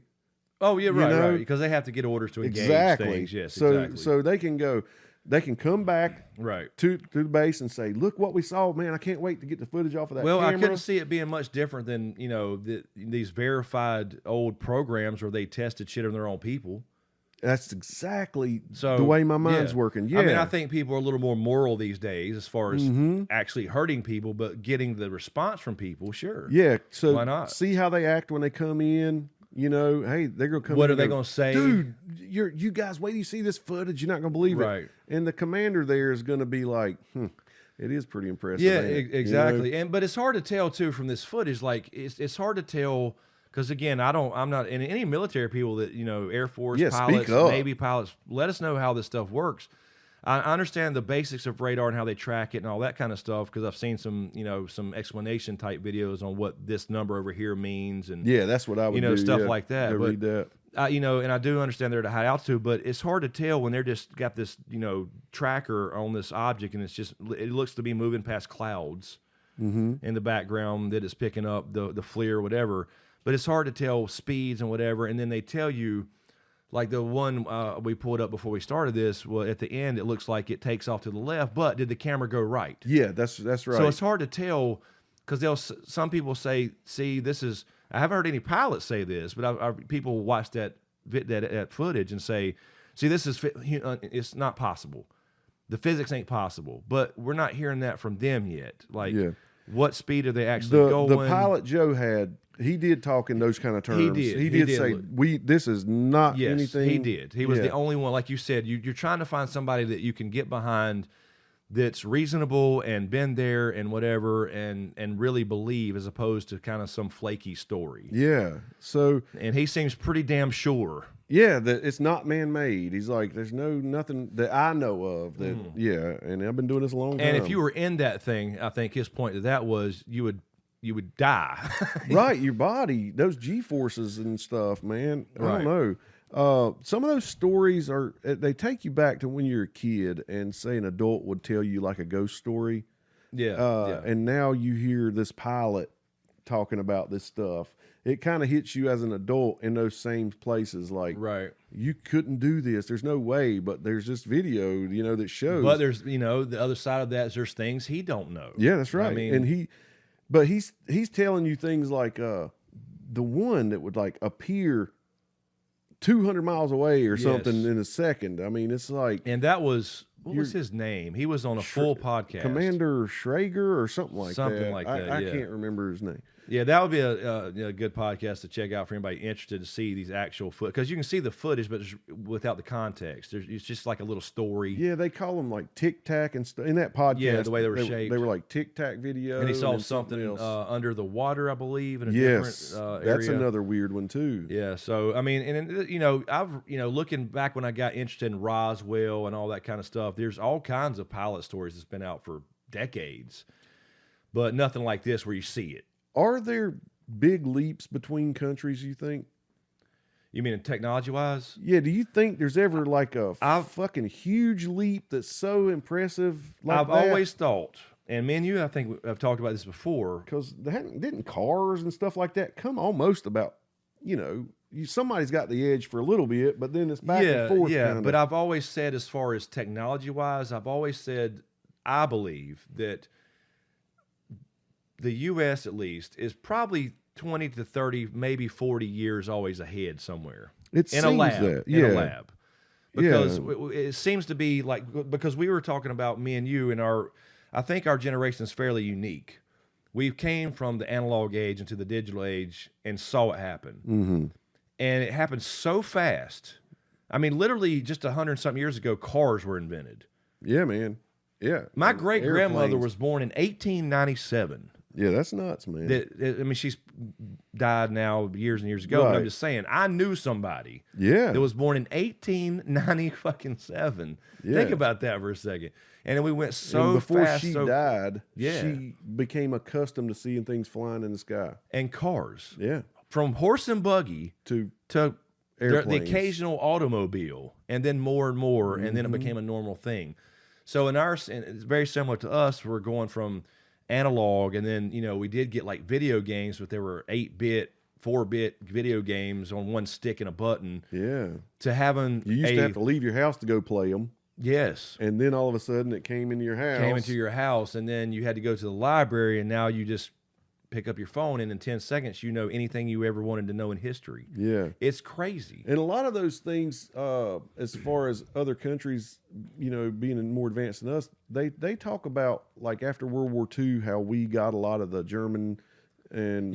Oh yeah, You right, know? right. Because they have to get orders to engage Exactly. things. Yes, so exactly. so they can come back right to the base and say, look what we saw, man. I can't wait to get the footage off of that Well, camera. I couldn't see it being much different than, you know, these verified old programs where they tested shit on their own people. That's exactly So the way my mind's working. Yeah. I mean, I think people are a little more moral these days as far as Mm-hmm. actually hurting people, but getting the response from people, sure. Yeah. So Why not? see how they act when they come in. You know, hey, they're gonna come. What in are they and gonna say? Dude, you guys wait till you see this footage. You're not gonna believe Right. it. And the commander there is gonna be like, it is pretty impressive. Yeah, ain't it? exactly. You know? But it's hard to tell too from this footage. Like it's hard to tell because again, I'm not and any military people that, you know, Air Force Yeah, pilots, speak up. Navy pilots. Let us know how this stuff works. I understand the basics of radar and how they track it and all that kind of stuff because I've seen some, you know, some explanation type videos on what this number over here means and Yeah, that's what I would you know, do. stuff yeah. like that. Go But, read that. you know, and I do understand they're at a high altitude, but it's hard to tell when they're just got this, you know, tracker on this object and it looks to be moving past clouds in the background that it's picking up the FLIR or whatever. But it's hard to tell speeds and whatever. And then they tell you, like the one we pulled up before we started this, well, at the end, it looks like it takes off to the left, but did the camera go right? Yeah, that's right. So it's hard to tell because some people say, see, this is, I haven't heard any pilots say this, but people watch that footage and say, see, this is, it's not possible. The physics ain't possible, but we're not hearing that from them yet. Like, what speed are they actually going? The pilot Joe had, he did talk in those kind of terms. He did say, this is not anything. He did. He was the only one, like you said, you're trying to find somebody that you can get behind that's reasonable and been there and whatever and really believe as opposed to kind of some flaky story. Yeah. So, and he seems pretty damn sure. Yeah, that it's not man-made. He's like, there's nothing that I know of that. Yeah, and I've been doing this a long time. And if you were in that thing, I think his point to that was you would die. Right, your body, those G-forces and stuff, man. I don't know. Some of those stories they take you back to when you're a kid and say an adult would tell you like a ghost story. Yeah. And now you hear this pilot talking about this stuff. It kind of hits you as an adult in those same places. Like, you couldn't do this. There's no way, but there's this video, you know, that shows. But there's, you know, the other side of that is there's things he don't know. Yeah, that's right. I mean, and he's telling you things like the one that would like appear 200 miles away or something in a second. I mean, it's like, and that was, what was his name? He was on a full podcast. Commander Schrager or something like that. Something like that. I can't remember his name. Yeah, that would be a good podcast to check out for anybody interested to see these actual because you can see the footage, but without the context. It's just like a little story. Yeah, they call them like Tic Tac and stuff in that podcast. Yeah, the way they were shaped. They were like Tic Tac videos. And he saw something under the water, I believe, in a yes, different that's area. another weird one too. Yeah, so I mean, and you know, looking back when I got interested in Roswell and all that kind of stuff, there's all kinds of pilot stories that's been out for decades, but nothing like this where you see it. Are there big leaps between countries, you think? You mean technology-wise? Yeah, do you think there's ever like a fucking huge leap that's so impressive like I've always thought, and me and you, I think I've talked about this before. Because didn't cars and stuff like that come almost about, you know, somebody's got the edge for a little bit, but then it's back and forth. Yeah, kinda. but I've always said as far as technology-wise, I've always said I believe that the U.S. at least is probably 20 to 30, maybe 40 years always ahead somewhere. It in a seems lab. that, In a lab. because it seems to be like, because we were talking about, me and you, and I think our generation is fairly unique. We came from the analog age into the digital age and saw it happen. Mm-hmm. And it happened so fast. I mean, literally just 100-something years ago, cars were invented. Yeah, man. Yeah. My great-grandmother Airplanes. was born in 1897. Yeah, that's nuts, man. I mean, she's died now years and years ago, but I'm Right. just saying, I knew somebody Yeah. that was born in 1897. Yeah. Think about that for a second. And then we went so and before fast. she so, died, Yeah. she became accustomed to seeing things flying in the sky. and cars. Yeah. From horse and buggy To to the airplanes. occasional automobile, and then more and more, and then Mm-hmm. it became a normal thing. So and it's very similar to us. We're going from analog, and then we did get like video games, but there were 8-bit, 4-bit video games on one stick and a button. Yeah. To having You used to have to leave your house to go play them. yes, And then all of a sudden it came into your house. came into your house, and then you had to go to the library, and now you just pick up your phone, and in 10 seconds you know anything you ever wanted to know in history. Yeah. It's crazy. And a lot of those things, as far as other countries, being more advanced than us, they talk about, like, after World War II, how we got a lot of the German and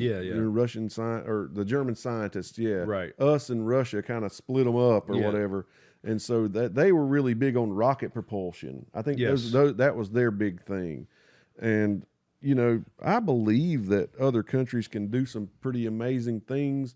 Russian or the German scientists. Yeah. Right. Us and Russia kind of split them up or Yeah. whatever. And so that they were really big on rocket propulsion. I think Yes. that was their big thing. And, I believe that other countries can do some pretty amazing things.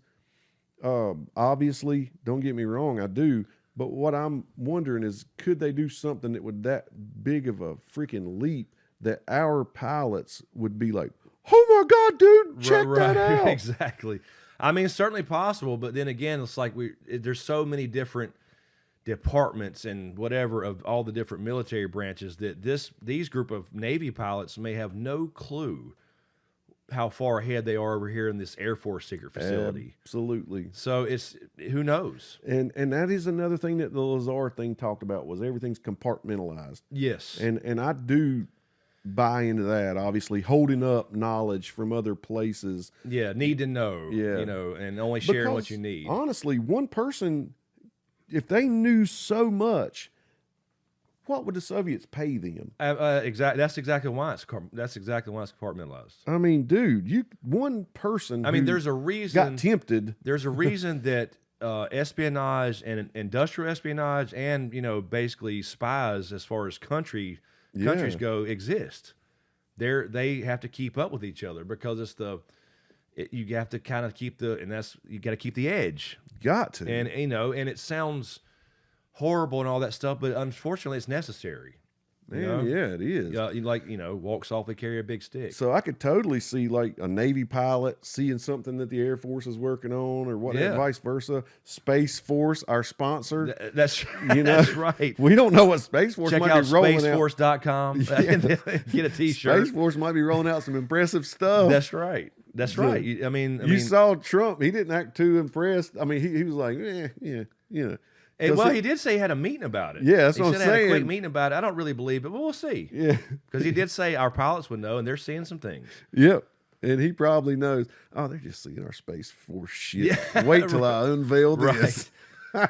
Obviously, don't get me wrong, I do. But what I'm wondering is, could they do something that would that big of a freaking leap that our pilots would be like, oh my God, dude, check that out. Exactly. I mean, it's certainly possible, but then again, it's like there's so many different departments and whatever of all the different military branches that these group of Navy pilots may have no clue how far ahead they are over here in this Air Force secret facility. Absolutely. So it's, who knows? And that is another thing that the Lazar thing talked about, was everything's compartmentalized. Yes. And I do buy into that, obviously, holding up knowledge from other places. Yeah, need to know. Yeah. And only sharing what Because, you need. Honestly, one person, if they knew so much, what would the Soviets pay them? Exactly. That's exactly why it's compartmentalized. I mean, dude, one person. I mean, who there's a reason. got tempted. There's a reason that espionage and industrial espionage and basically spies, as far as countries go, exist. They have to keep up with each other because you have to kind of keep you got to keep the edge. Got to. And and it sounds horrible and all that stuff, but unfortunately, it's necessary. Man, yeah, it is. Walk softly, carry a big stick. So I could totally see, like, a Navy pilot seeing something that the Air Force is working on, or whatever, vice versa. Space Force, our sponsor. That's that's right. We don't know what Space Force Check might out be rolling out. spaceforce.com. Get a T-shirt. Space Force might be rolling out some impressive stuff. That's right. That's right. You saw Trump. He didn't act too impressed. I mean, he was like, yeah. Well, he did say he had a meeting about it. Yeah, that's he what said I'm he had a saying. quick meeting about it. I don't really believe it, but we'll see. Yeah. Because he did say our pilots would know, and they're seeing some things. Yep. And he probably knows, they're just seeing our Space Force shit. Yeah, Wait till I unveil this.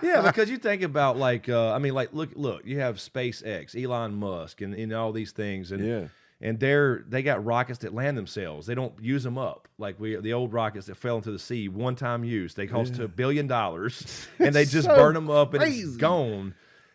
Yeah, because you think about look, you have SpaceX, Elon Musk, and all these things, and they got rockets that land themselves. They don't use them up like the old rockets that fell into the sea, one-time use. They cost $1 billion, and they just burn them up and it's gone.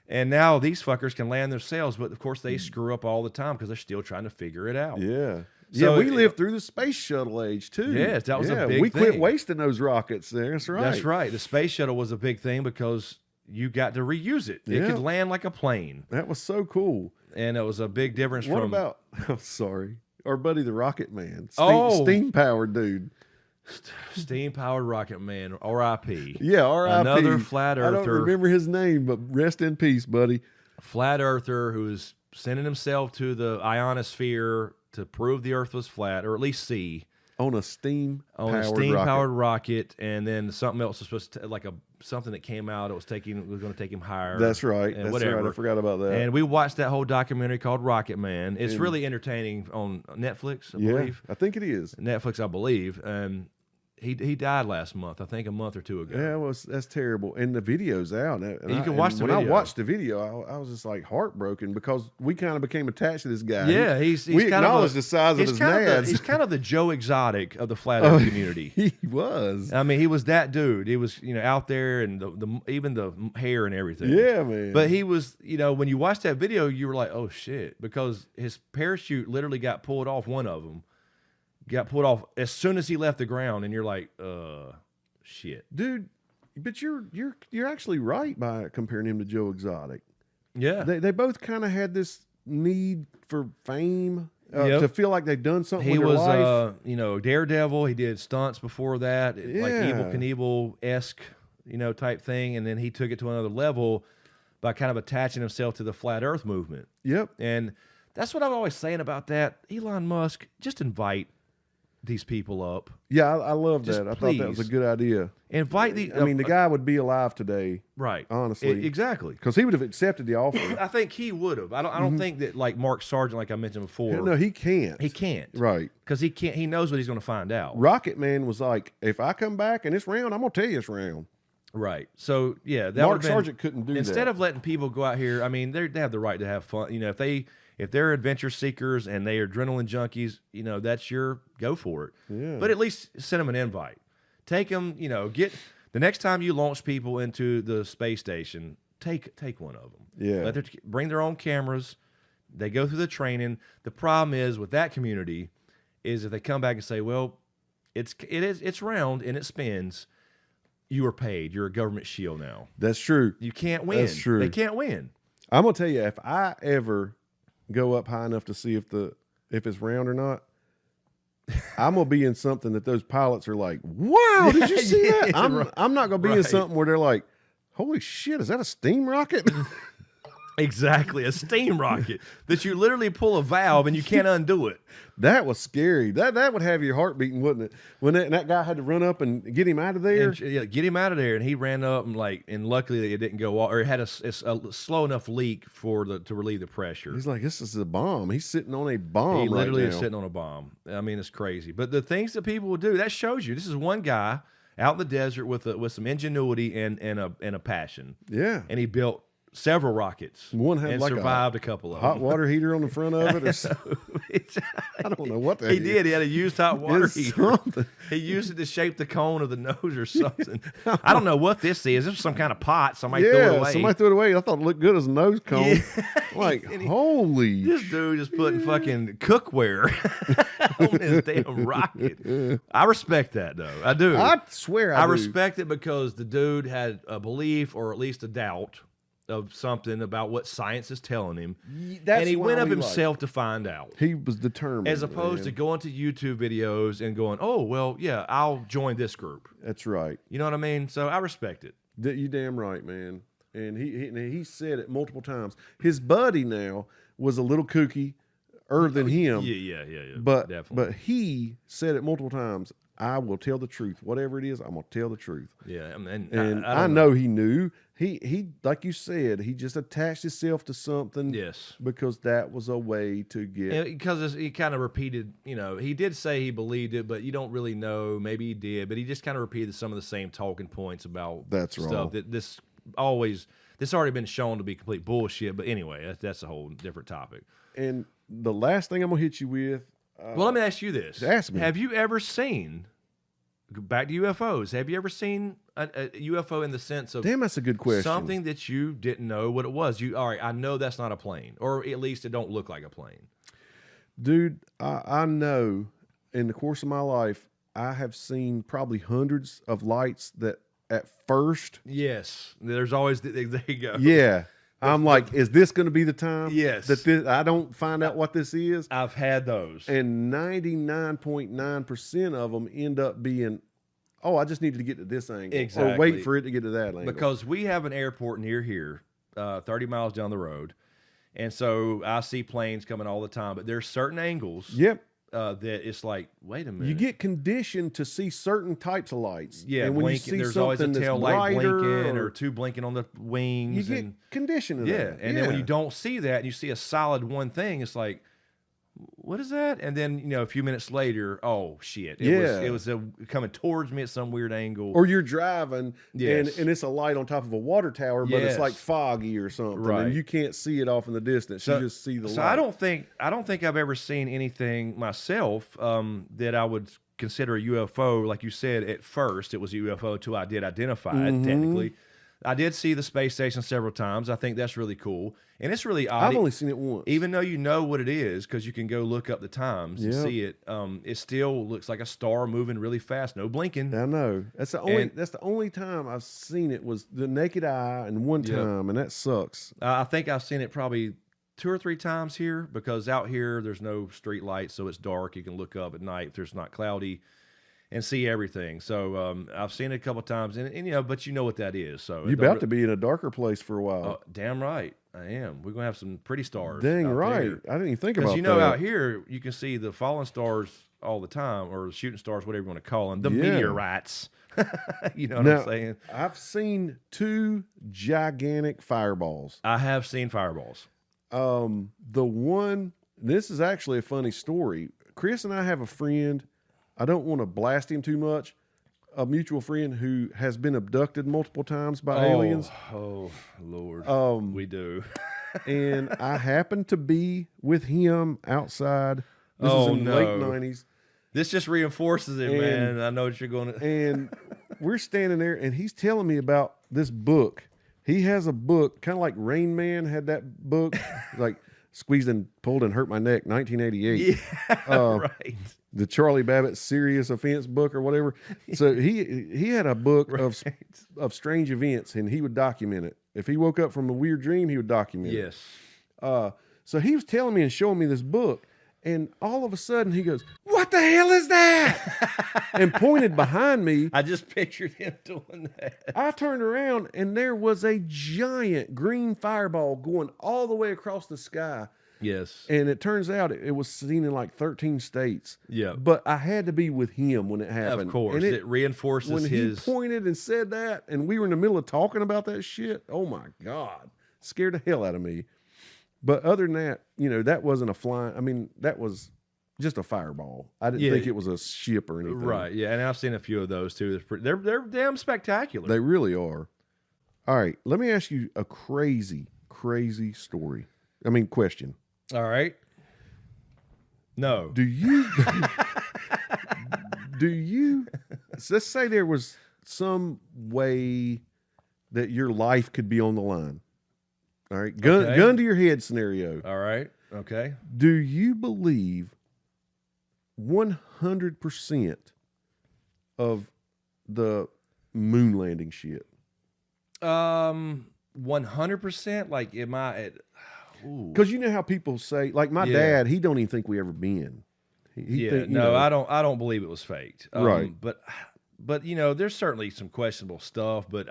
And now these fuckers can land themselves, but of course they screw up all the time because they're still trying to figure it out. Yeah. So we lived through the space shuttle age too. Yes, that was a big We quit thing. wasting those rockets there. That's right. That's right. The space shuttle was a big thing because you got to reuse it. It could land like a plane. That was so cool. And it was a big difference What from... about, sorry, our buddy the Rocket Man. Steam-powered dude. Steam-powered Rocket Man, R.I.P. Yeah, R.I.P. Another flat earther. I don't remember his name, but rest in peace, buddy. Flat earther who was sending himself to the ionosphere to prove the Earth was flat, or at least see. On a steam-powered rocket, and then something else was supposed to, something that came out. It was going to take him higher. That's right. And That's whatever. right. I forgot about that. And we watched that whole documentary called Rocket Man. It's really entertaining on Netflix, I believe. I think it is. Netflix, I believe. He died last month, I think a month or two ago. Yeah, well, that's terrible. And the video's out. And you can watch the when video. I watched the video, I was just like heartbroken because we kind of became attached to this guy. Yeah, he's we kind acknowledged of the size of he's his kind nads. he's kind of the Joe Exotic of the flat Earth community. He was. I mean, he was that dude. He was, out there, and the even the hair and everything. Yeah, man. But he was, when you watched that video, you were like, oh shit, because his parachute literally got pulled off. One of them got pulled off as soon as he left the ground, and you're like, shit, dude. But you're actually right by comparing him to Joe Exotic. Yeah, They both kind of had this need for fame. Yep. To feel like they've done something he with was, their life. Daredevil. He did stunts before that, like Yeah. Evil Knievel-esque, type thing, and then he took it to another level by kind of attaching himself to the flat Earth movement. Yep. And that's what I'm always saying about that. Elon Musk, just invite these people up. Yeah, I love Just that. I thought that was a please. good idea. Invite the. I mean, the guy would be alive today, right? honestly. Exactly. Because he would have accepted the offer. I think he would have. I don't think that like Mark Sargent, like I mentioned before. No, he can't. He can't. Right. Because he can't. He knows what he's going to find out. Rocket Man was like, if I come back and it's round, I'm going to tell you it's round. Right. So yeah, that Mark would've been- Sargent couldn't do that. Instead of letting people go out here, I mean, they have the right to have fun. If they're adventure seekers and they are adrenaline junkies, that's go for it. Yeah. But at least send them an invite. Take them, get the next time you launch people into the space station, take one of them. Yeah. Bring their own cameras. They go through the training. The problem is with that community is if they come back and say, well, it's round and it spins. You are paid. You're a government shield now. That's true. You can't win. That's true. They can't win. I'm going to tell you, if I ever go up high enough to see if it's round or not, I'm going to be in something that those pilots are like, wow, did you see that? Yeah, I'm not going to be in right. something where they're like, holy shit, is that a steam rocket? Exactly, a steam rocket that you literally pull a valve and you can't undo it. That was scary. That would have your heart beating, wouldn't it? When that guy had to run up and get him out of there. And, get him out of there, and he ran up and luckily it didn't go off, or it had a slow enough leak to relieve the pressure. He's like, this is a bomb. He's sitting on a bomb. He literally right is now. sitting on a bomb. I mean, it's crazy. But the things that people will do, that shows you this is one guy out in the desert with some ingenuity and a passion. Yeah. And he built several rockets. One had and like survived a couple of hot them. water heater on the front of it. Or something. I don't know what that He is. did. He had a used hot water It's heater. something. He used it to shape the cone of the nose or something. I don't know what this is. This was some kind of pot. Somebody threw it away. Somebody threw it away. I thought it looked good as a nose cone. Yeah. Like, And he- holy This dude just putting fucking cookware on his damn rocket. I respect that though. I do. I swear I do. respect it because the dude had a belief or at least a doubt of something about what science is telling him. That's and he why went up we like himself to find out. He was determined. As opposed to going to YouTube videos and going, oh, well, yeah, I'll join this group. That's right. You know what I mean? So I respect it. You damn right, man. And he said it multiple times. His buddy now was a little kooky than him. Yeah. But definitely. but he said it multiple times. I will tell the truth. Whatever it is, I'm gonna tell the truth. Yeah, and I don't know he knew. He like you said, he just attached himself to something. Yes. Because that was a way to get. Because he kind of repeated, he did say he believed it, but you don't really know. Maybe he did, but he just kind of repeated some of the same talking points about That's stuff wrong. that this already been shown to be complete bullshit. But anyway, that's a whole different topic. And the last thing I'm gonna hit you with. Well, let me ask you this: Ask me. Have you ever seen? Back to UFOs. Have you ever seen a UFO in the sense of Damn, that's a good question. something that you didn't know what it was? All right, I know that's not a plane, or at least it don't look like a plane. Dude, I know in the course of my life, I have seen probably hundreds of lights that at first, Yes, there's always there you go. yeah, I'm like, is this going to be the time? Yes. That I don't find out what this is? I've had those. And 99.9% of them end up being, oh, I just needed to get to this angle. Or Exactly. wait for it to get to that angle. Because we have an airport near here, 30 miles down the road. And so I see planes coming all the time, but there's certain angles Yep. that it's like, wait a minute. You get conditioned to see certain types of lights. yeah, and when blinking. you see There's always a something that's tail light brighter blinking or two blinking on the wings. you get and conditioned to yeah, that. and then when you don't see that and you see a solid one thing, it's like, what is that? And then, you know, a few minutes later, oh shit. Yeah. It was coming towards me at some weird angle. Or you're driving Yes. and it's a light on top of a water tower, but it's like Yes. foggy or something, Right. and you can't see it off in the distance. You just see the So light. I don't think I've ever seen anything myself that I would consider a UFO. Like you said, at first it was a UFO until I did identify Mm-hmm. it. Technically, I did see the space station several times. I think that's really cool, and it's really odd. I've only seen it once. Even though you know what it is, because you can go look up the times and Yep. see it, it still looks like a star moving really fast, no blinking. I know. That's the only time I've seen it was the naked eye and one Yep. time, and that sucks. I think I've seen it probably 2 or 3 times here, because out here there's no street lights, so it's dark. You can look up at night if it's not cloudy and see everything. So I've seen it a couple times, and you know, but you know what that is. So You're about to be in a darker place for a while. damn right, I am. We're gonna have some pretty stars. Dang out right. there. I didn't even think about Because you know, that. out here you can see the fallen stars all the time, or the shooting stars, whatever you want to call them, the Yeah. meteorites. You know what Now, I'm saying? I've seen 2 gigantic fireballs. I have seen fireballs. The one, this is actually a funny story. Chris and I have a friend. I don't want to blast him too much. A mutual friend who has been abducted multiple times by aliens. Oh Lord, we do. And I happened to be with him outside. This Oh, is in the no. late 90s. This just reinforces it, man. I know what you're going to. And we're standing there, and he's telling me about this book. He has a book, kind of like Rain Man had that book, like Squeezed and Pulled and Hurt My Neck, 1988. Yeah, right. The Charlie Babbitt Serious Offense book or whatever. So he had a book of strange events, and he would document it. If he woke up from a weird dream, he would document it. Yes. So he was telling me and showing me this book, and all of a sudden he goes, "What the hell is that?" and pointed behind me. I just pictured him doing that. I turned around, and there was a giant green fireball going all the way across the sky. Yes. And it turns out it was seen in like 13 states. Yeah. But I had to be with him when it happened. Of course. And It reinforces when his. he pointed and said that, and we were in the middle of talking about that shit, oh my God. Scared the hell out of me. But other than that, you know, that wasn't a flying, I mean, that was just a fireball. I didn't think it was a ship or anything. Right. Yeah. And I've seen a few of those too. They're damn spectacular. They really are. All right. Let me ask you a crazy, crazy story. I mean, question. All right. No. Do you let's say there was some way that your life could be on the line. All right. Gun to your head scenario. All right. Okay. Do you believe 100% of the moon landing shit? 100%. Like, am I at? Because you know how people say, like my dad, he don't even think we ever been. He think, you know, I don't believe it was faked. Right. But you know, there's certainly some questionable stuff. But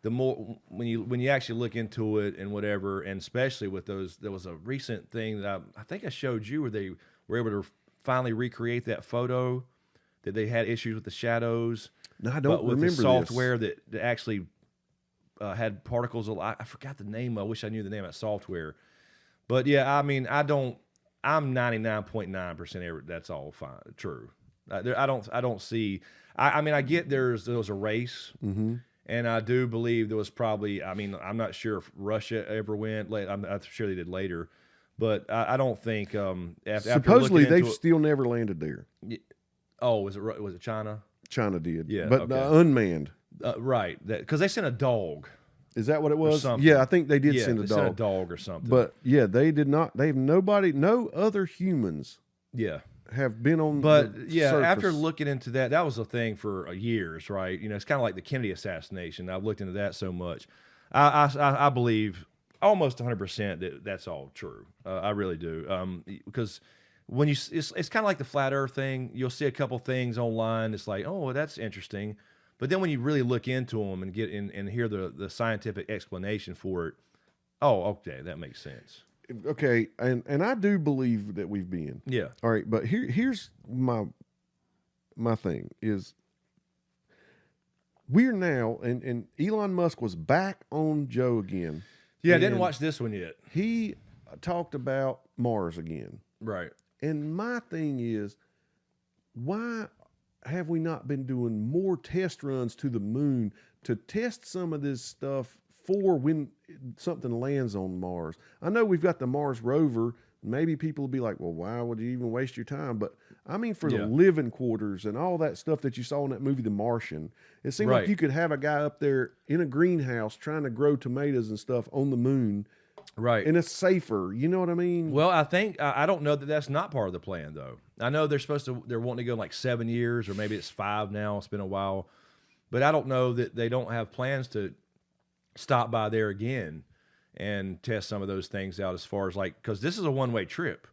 the more when you actually look into it and whatever, and especially with those, there was a recent thing that I think I showed you where they were able to finally recreate that photo that they had issues with the shadows. No, I don't but with remember the software this. that actually had particles. I forgot the name. I wish I knew the name of that software. But yeah, I mean, I'm 99.9% that's all fine, true. I don't see. I mean, I get there was a race, and I do believe there was probably. I mean, I'm not sure if Russia ever went. I'm sure they did later, but I don't think. After Supposedly, looking they've into still never landed there. Oh, was it China? China did, Yeah, but okay. Unmanned. Right, because they sent a dog. Is that what it was? something. Yeah, I think they did Yeah, send a they dog. sent a dog or something. But yeah, they did not. They've no other humans yeah. have been on. But the yeah, surface. after looking into that, that was a thing for years, right? You know, it's kind of like the Kennedy assassination. I've looked into that so much. I believe almost 100% that that's all true. I really do. Because when it's kind of like the flat Earth thing. You'll see a couple things online. It's like, oh, that's interesting. But then when you really look into them and get in and hear the scientific explanation for it, oh, okay, that makes sense. Okay, and I do believe that we've been. Yeah. All right, but here's my thing is we're now and Elon Musk was back on Joe again. Yeah, I didn't And watch this one yet. He talked about Mars again. Right. And my thing is, why have we not been doing more test runs to the moon to test some of this stuff for when something lands on Mars? I know we've got the Mars rover. Maybe people will be like, well, why would you even waste your time? But I mean, for the living quarters and all that stuff that you saw in that movie, The Martian, it seemed like you could have a guy up there in a greenhouse trying to grow tomatoes and stuff on the moon. Right. And it's safer. You know what I mean? Well, I think, I don't know that that's not part of the plan, though. I know they're wanting to go like 7 years, or maybe it's 5 now. It's been a while. But I don't know that they don't have plans to stop by there again and test some of those things out, as far as like, because this is a one-way trip.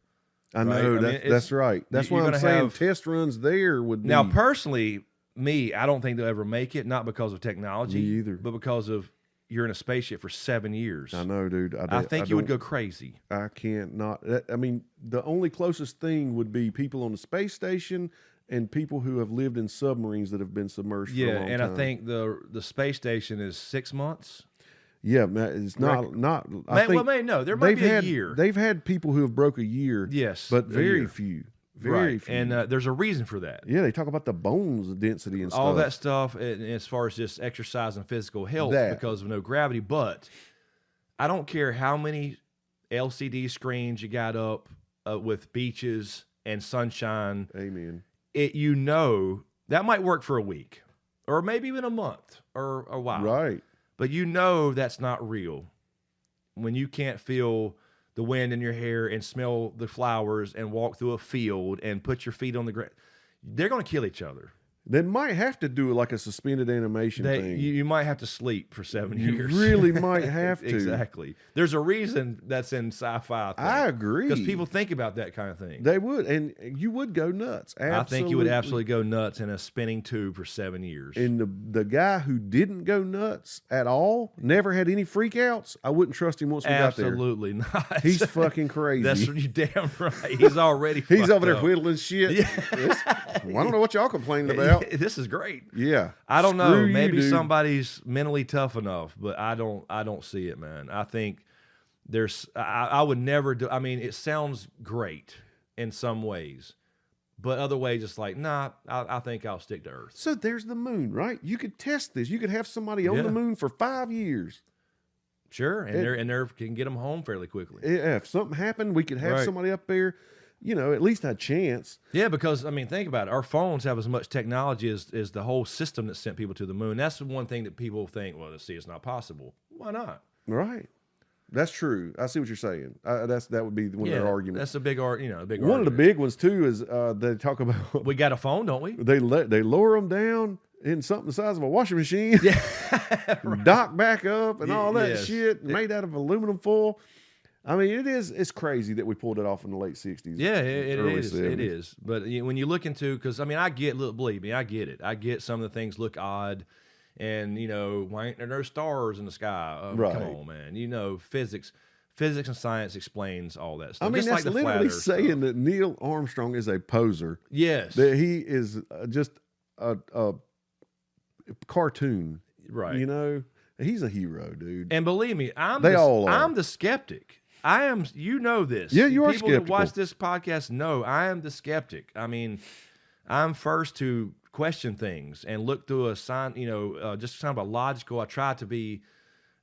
I know, right? that's right. That's why I'm saying test runs there would be. Now, personally, I don't think they'll ever make it, not because of technology, Me either. but because of you're in a spaceship for 7 years. I know, dude. I think you would go crazy. I can't not. I mean, the only closest thing would be people on the space station and people who have lived in submarines that have been submerged for a long time. I think the space station is 6 months. Yeah, it's not. There might be a year. They've had people who have broke a year. Yes, but very few. Very few. And there's a reason for that. Yeah, they talk about the bones density and stuff. All that stuff, and as far as just exercise and physical health, because of no gravity. But I don't care how many LCD screens you got up with beaches and sunshine. Amen. That might work for a week, or maybe even a month, or a while. Right. But that's not real when you can't feel the wind in your hair and smell the flowers and walk through a field and put your feet on the ground. They're going to kill each other. They might have to do like a suspended animation thing. You might have to sleep for 7 years. You really might have to. Exactly. There's a reason that's in sci-fi. I agree. Because people think about that kind of thing. They would, and you would go nuts. Absolutely. I think you would absolutely go nuts in a spinning tube for 7 years. And the guy who didn't go nuts at all, never had any freakouts, I wouldn't trust him once we got there. Absolutely not. He's fucking crazy. That's you damn right. He's already He's over there up. whittling shit. Yeah. Well, I don't know what y'all complaining about. This is great. Yeah. I don't know. Screw Maybe you, somebody's mentally tough enough, but I don't see it, man. I think I would never do. I mean, it sounds great in some ways, but other ways it's like, nah, I think I'll stick to Earth. So there's the moon, right? You could test this. You could have somebody on the moon for 5 years. Sure, and they can get them home fairly quickly. If something happened, we could have somebody up there, at least a chance. Yeah, because, I mean, think about it. Our phones have as much technology as the whole system that sent people to the moon. That's the one thing that people think, well, it's not possible. Why not? Right. That's true. I see what you're saying. That would be one of their arguments. That's a big argument. One of the big ones, too, is they talk about... We got a phone, don't we? They lower them down in something the size of a washing machine. Yeah. Right. Dock back up and all that shit made out of aluminum foil. I mean, it's crazy that we pulled it off in the late 60s. Yeah, it is. 70s. It is. But when you look into, because, I mean, believe me, I get it. I get some of the things look odd. And, why ain't there no stars in the sky? Right. Come on, man. Physics and science explains all that stuff. I mean, just that's like the literally flat Earth saying stuff. that Neil Armstrong is a poser. Yes. That he is just a cartoon. Right. He's a hero, dude. And believe me, I'm the skeptic. I am, this. Yeah, you are People skeptical. that watch this podcast know I am the skeptic. I mean, I'm first to question things and look through a sign, just kind of a logical. I try to be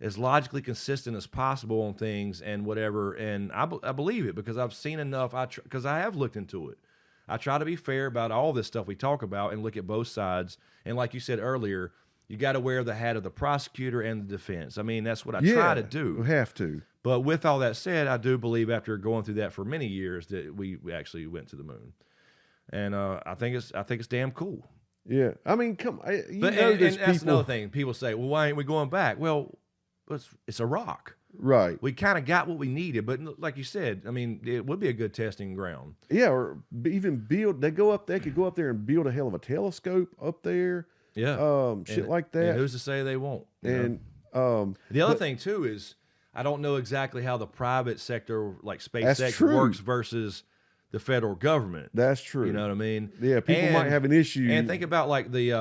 as logically consistent as possible on things and whatever. And I believe it because I've seen enough. Because I have looked into it. I try to be fair about all this stuff we talk about and look at both sides. And like you said earlier, you got to wear the hat of the prosecutor and the defense. I mean, that's what I try to do. You have to. But with all that said, I do believe after going through that for many years that we actually went to the moon, and I think it's damn cool. Yeah, I mean, come, and that's another thing. People say, "Well, why ain't we going back?" Well, it's a rock, right? We kind of got what we needed, but like you said, I mean, it would be a good testing ground. Yeah, or even build. They could go up there and build a hell of a telescope up there. Yeah, shit like that. And who's to say they won't? And the other thing too is I don't know exactly how the private sector, like SpaceX, works versus the federal government. That's true. You know what I mean? Yeah, people might have an issue. And think about like the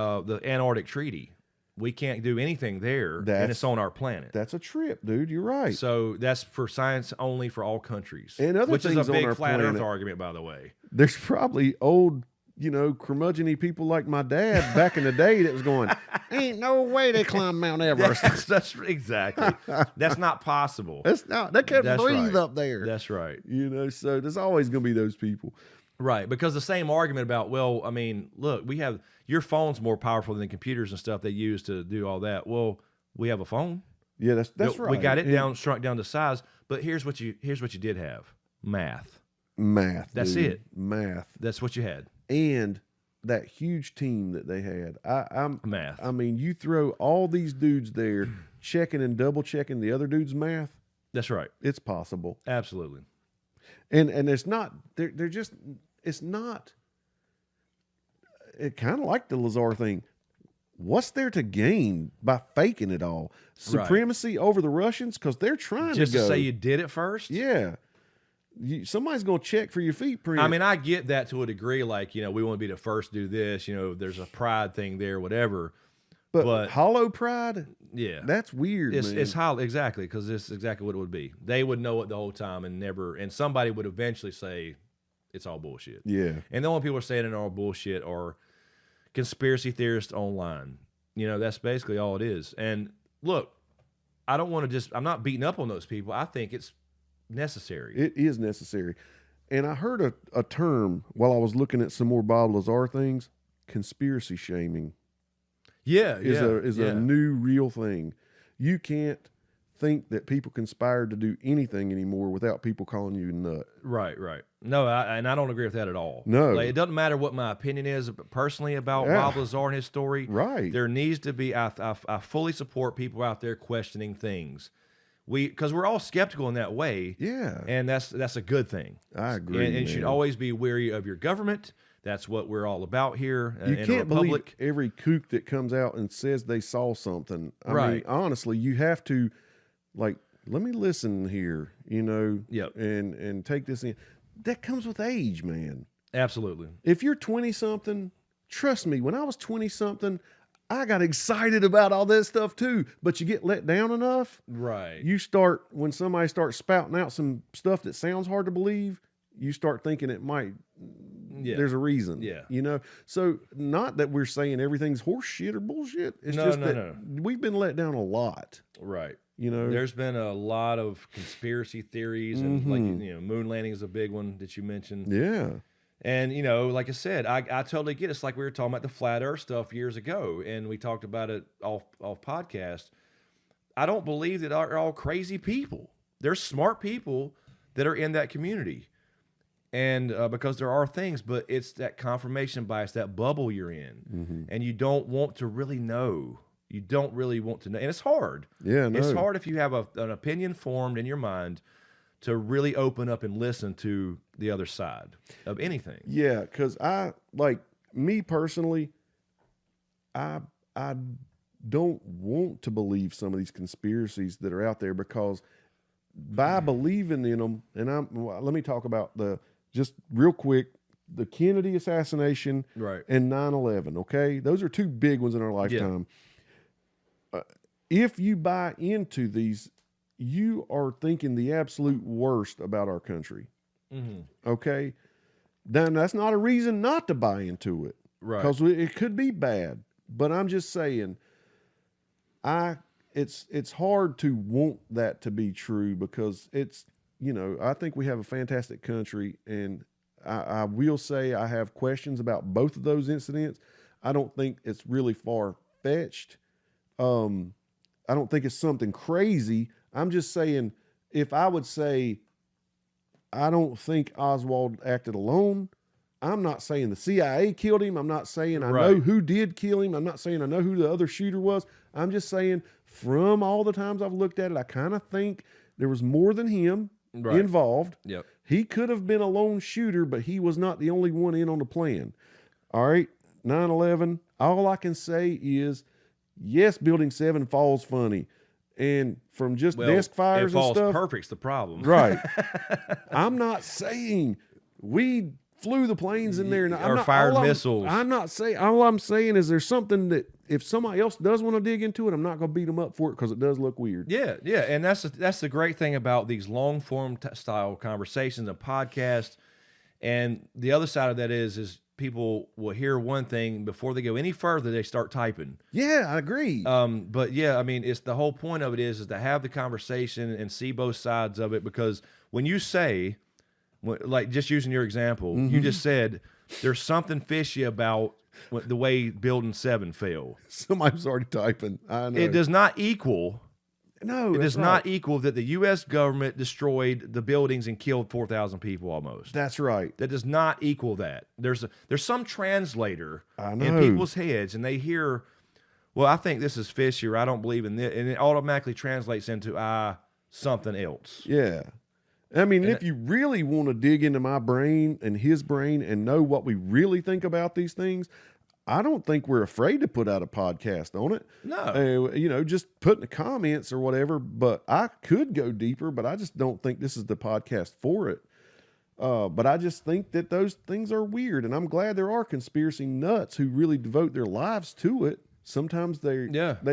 Antarctic Treaty. We can't do anything there, and it's on our planet. That's a trip, dude. You're right. So that's for science only for all countries. And other which is things a on big our flat planet. Earth argument, by the way. There's probably old, curmudgeon-y people like my dad back in the day that was going, ain't no way they climb Mount Everest. That's exactly. That's not possible. That's not. They can't That's breathe right. up there. That's right. So there's always going to be those people. Right, because the same argument about, well, I mean, look, we have your phone's more powerful than the computers and stuff they use to do all that. Well, we have a phone. Yeah, that's right. We got it shrunk down to size. But here's what you did have: math. Math. That's dude. it. Math. That's what you had. And that huge team that they had. Math. I mean, you throw all these dudes there, checking and double checking the other dude's math. That's right. It's possible. Absolutely. And it's not. They're just. It's not. It kind of like the Lazar thing. What's there to gain by faking it all? Supremacy over the Russians because they're trying Just to go. to say you did it first. Yeah. Somebody's going to check for your feet print. I mean, I get that to a degree. Like, we want to be the first to do this. There's a pride thing there, whatever. but hollow pride, Yeah, that's weird. Man. It's hollow, exactly, because it's exactly what it would be. They would know it the whole time and somebody would eventually say it's all bullshit. Yeah. And the only people are saying it's all bullshit are conspiracy theorists online. That's basically all it is. And look, I don't want to I'm not beating up on those people. I think it's necessary. It is necessary. And I heard a term while I was looking at some more Bob Lazar things, conspiracy shaming. Is a new real thing. You can't think that people conspired to do anything anymore without people calling you a nut. Right. No, I don't agree with that at all. No. It doesn't matter what my opinion is personally about Bob Lazar and his story. Right. There needs to be, I fully support people out there questioning things. Because we're all skeptical in that way. Yeah. And that's a good thing. I agree. And you should always be wary of your government. That's what we're all about here. You in can't a republic. believe every kook that comes out and says they saw something. I mean, Right. honestly, you have to, let me listen here, Yep. and take this in. That comes with age, man. Absolutely. If you're 20-something, trust me, when I was 20-something, I got excited about all this stuff too. But you get let down enough, Right. when somebody starts spouting out some stuff that sounds hard to believe, you start thinking it might. Yeah. There's a reason. Yeah. So not that we're saying everything's horse shit or bullshit. It's No, just no, that no. we've been let down a lot. Right. There's There's been a lot of conspiracy theories, and moon landing is a big one that you mentioned. yeah. And like I said, I totally get it. It's like we were talking about the flat Earth stuff years ago, and we talked about it off podcast. I don't believe that are all crazy people. There's smart people that are in that community, and because there are things, but it's that confirmation bias, that bubble you're in, and you don't want to really know. You don't really want to know, and it's hard. Yeah, no. It's hard if you have an opinion formed in your mind to really open up and listen to the other side of anything. Yeah, because me personally, I don't want to believe some of these conspiracies that are out there because by believing in them, and let me talk about just real quick, the Kennedy assassination Right. and 9/11, okay? Those are two big ones in our lifetime. If you buy into these, you are thinking the absolute worst about our country. Okay? Then that's not a reason not to buy into it. Right. Because it could be bad. But I'm just saying, it's hard to want that to be true because it's, I think we have a fantastic country, and I will say I have questions about both of those incidents. I don't think it's really far-fetched. I don't think it's something crazy. I'm just saying, if I would say, I don't think Oswald acted alone, I'm not saying the CIA killed him. I'm not saying I know who did kill him. I'm not saying I know who the other shooter was. I'm just saying from all the times I've looked at it, I kind of think there was more than him involved. Yep. He could have been a lone shooter, but he was not the only one in on the plan. All right, 9/11, all I can say is, yes, Building 7 falls funny. And from just desk fires it falls and stuff. perfect's the problem. Right. I'm not saying we flew the planes in there, and Or fired missiles. I'm not saying. All I'm saying is there's something that if somebody else does want to dig into it, I'm not going to beat them up for it because it does look weird. Yeah, yeah, and that's the great thing about these long form style conversations and podcasts. And the other side of that is people will hear one thing before they go any further, they start typing. Yeah, I agree. But yeah, I mean, it's the whole point of it is to have the conversation and see both sides of it, because when you say, like just using your example, you just said there's something fishy about the way Building 7 fell. Somebody's already typing. I know. It does not equal. No, It that's does not equal that the U.S. government destroyed the buildings and killed 4,000 people almost. That's right. That does not equal that. There's some translator I know. in people's heads, and they hear, well, I think this is fishy, or I don't believe in this, and it automatically translates into something else. Yeah. I mean, if you really want to dig into my brain and his brain and know what we really think about these things, I don't think we're afraid to put out a podcast on it. No. Just put in the comments or whatever, but I could go deeper, but I just don't think this is the podcast for it. But I just think that those things are weird, and I'm glad there are conspiracy nuts who really devote their lives to it. Sometimes they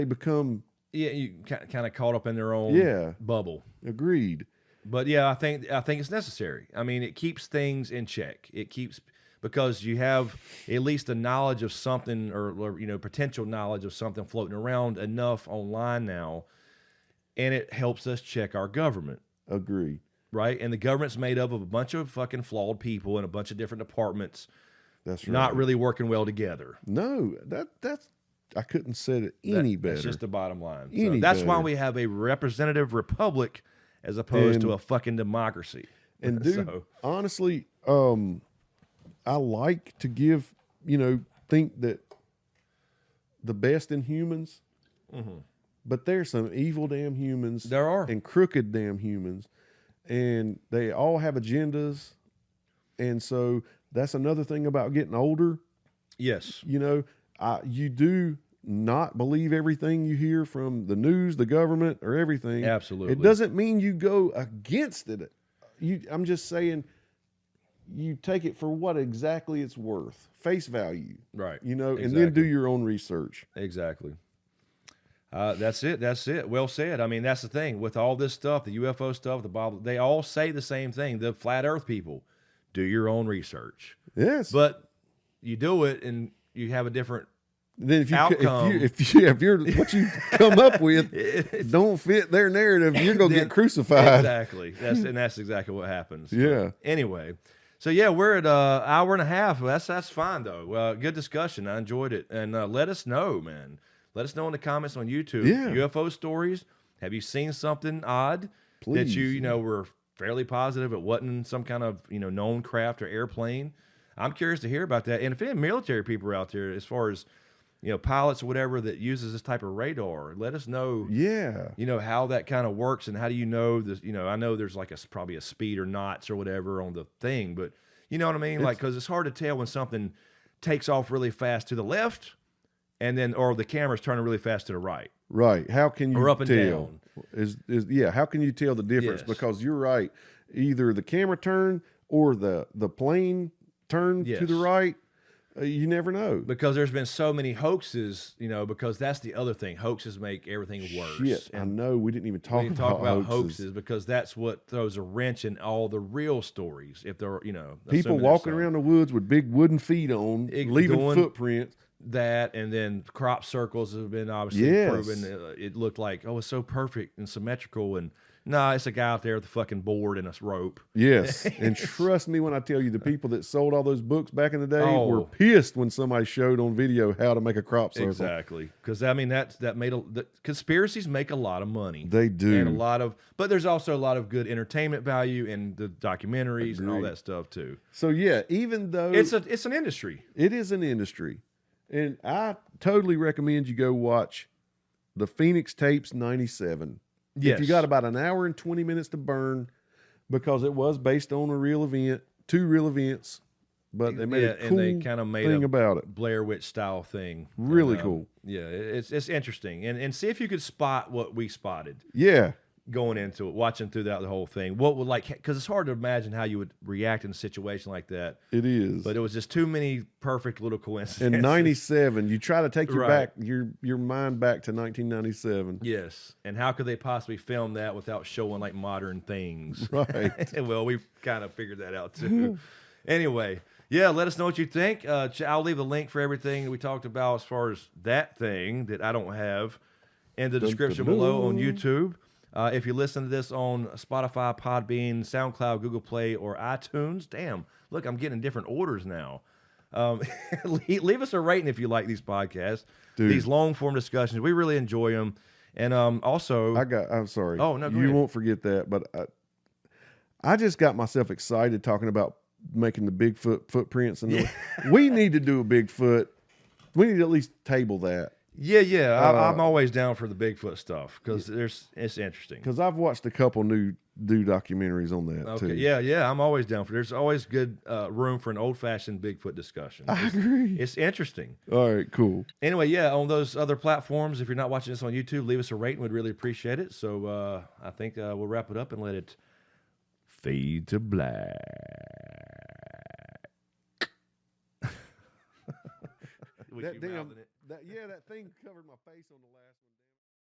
become... Yeah, you kind of caught up in their own bubble. Agreed. But yeah, I think it's necessary. I mean, it keeps things in check. It keeps, because you have at least a knowledge of something, or potential knowledge of something floating around enough online now, and it helps us check our government. Agreed. Right? And the government's made up of a bunch of fucking flawed people in a bunch of different departments. That's right. Not really working well together. No, that's I couldn't say it any better. That's just the bottom line. Any So that's why better. we have a representative republic as opposed to a fucking democracy. And dude, honestly, I like to think that the best in humans, but there's some evil damn humans. There are. And crooked damn humans. And they all have agendas. And so that's another thing about getting older. Yes. You do not believe everything you hear from the news, the government, or everything. Absolutely. It doesn't mean you go against it. I'm just saying you take it for what exactly it's worth, face value. Right. And Exactly. then do your own research. Exactly. That's it. Well said. I mean, that's the thing with all this stuff, the UFO stuff, the Bob, they all say the same thing. The flat earth people, do your own research. Yes. But you do it and you have a different then if outcome. if you're what you come up with don't fit their narrative, you're gonna get crucified. Exactly. That's exactly what happens. Yeah. Anyway, so yeah, we're at an hour and a half. That's fine though. Good discussion. I enjoyed it, and let us know, man. Let us know in the comments on YouTube. Yeah. UFO stories. Have you seen something odd that Please. you were fairly positive it wasn't some kind of known craft or airplane? I'm curious to hear about that. And if any military people are out there, as far as pilots or whatever that uses this type of radar, let us know. Yeah. How that kind of works, and how do you know this? I know there's like probably a speed or knots or whatever on the thing, but you know what I mean? Because it's hard to tell when something takes off really fast to the left, and then or the camera's turning really fast to the right. Right. How can you Or up and tell? down. How can you tell the difference? Yes. Because you're right. Either the camera turn or the plane turn to the Yes. right. You never know. Because there's been so many hoaxes, because that's the other thing. Hoaxes make everything worse. Shit, I know. We didn't even talk, We talk about hoaxes. hoaxes because that's what throws a wrench in all the real stories. If they're, People assuming they're walking so. around the woods with big wooden feet on, leaving doing footprints. That, and then crop circles have been obviously Yes. proven. It looked like, it's so perfect and symmetrical, and no, it's a guy out there with a fucking board and a rope. Yes, and trust me when I tell you, the people that sold all those books back in the day Oh. were pissed when somebody showed on video how to make a crop circle. Exactly, because I mean that made the conspiracies make a lot of money. They do. And but there's also a lot of good entertainment value in the documentaries and all Agreed. that stuff too. So yeah, even though It's an industry. it is an industry, and I totally recommend you go watch the Phoenix Tapes '97. Yes. If you got about an hour and 20 minutes to burn, because it was based on a real event, 2 real events, but they made a cool and they kind of made thing a about it. Blair Witch style thing. Really And, cool. Yeah, it's interesting, and see if you could spot what we spotted. Yeah, going into it, watching through the whole thing? What would because it's hard to imagine how you would react in a situation like that. It is. But it was just too many perfect little coincidences. In 97, you try to take your Right. your mind back to 1997. Yes. And how could they possibly film that without showing like modern things? Right. Well, we've kind of figured that out too. Anyway, yeah, let us know what you think. I'll leave the link for everything that we talked about as far as that thing that I don't have in the description below on YouTube. If you listen to this on Spotify, Podbean, SoundCloud, Google Play, or iTunes, damn, look, I'm getting different orders now. Leave us a rating if you like these podcasts, Dude. these long-form discussions. We really enjoy them. And also... I'm sorry. Oh, no, go you ahead. won't forget that, but I just got myself excited talking about making the Bigfoot footprints. And we need to do a Bigfoot. We need to at least table that. Yeah. I'm always down for the Bigfoot stuff because it's interesting. Because I've watched a couple new documentaries on that Okay, too. yeah, I'm always down for. There's always good room for an old-fashioned Bigfoot discussion. I agree. It's interesting. All right, cool. Anyway, yeah, on those other platforms, if you're not watching this on YouTube, leave us a rating. We'd really appreciate it. So I think we'll wrap it up and let it fade to black. That thing covered my face on the last one.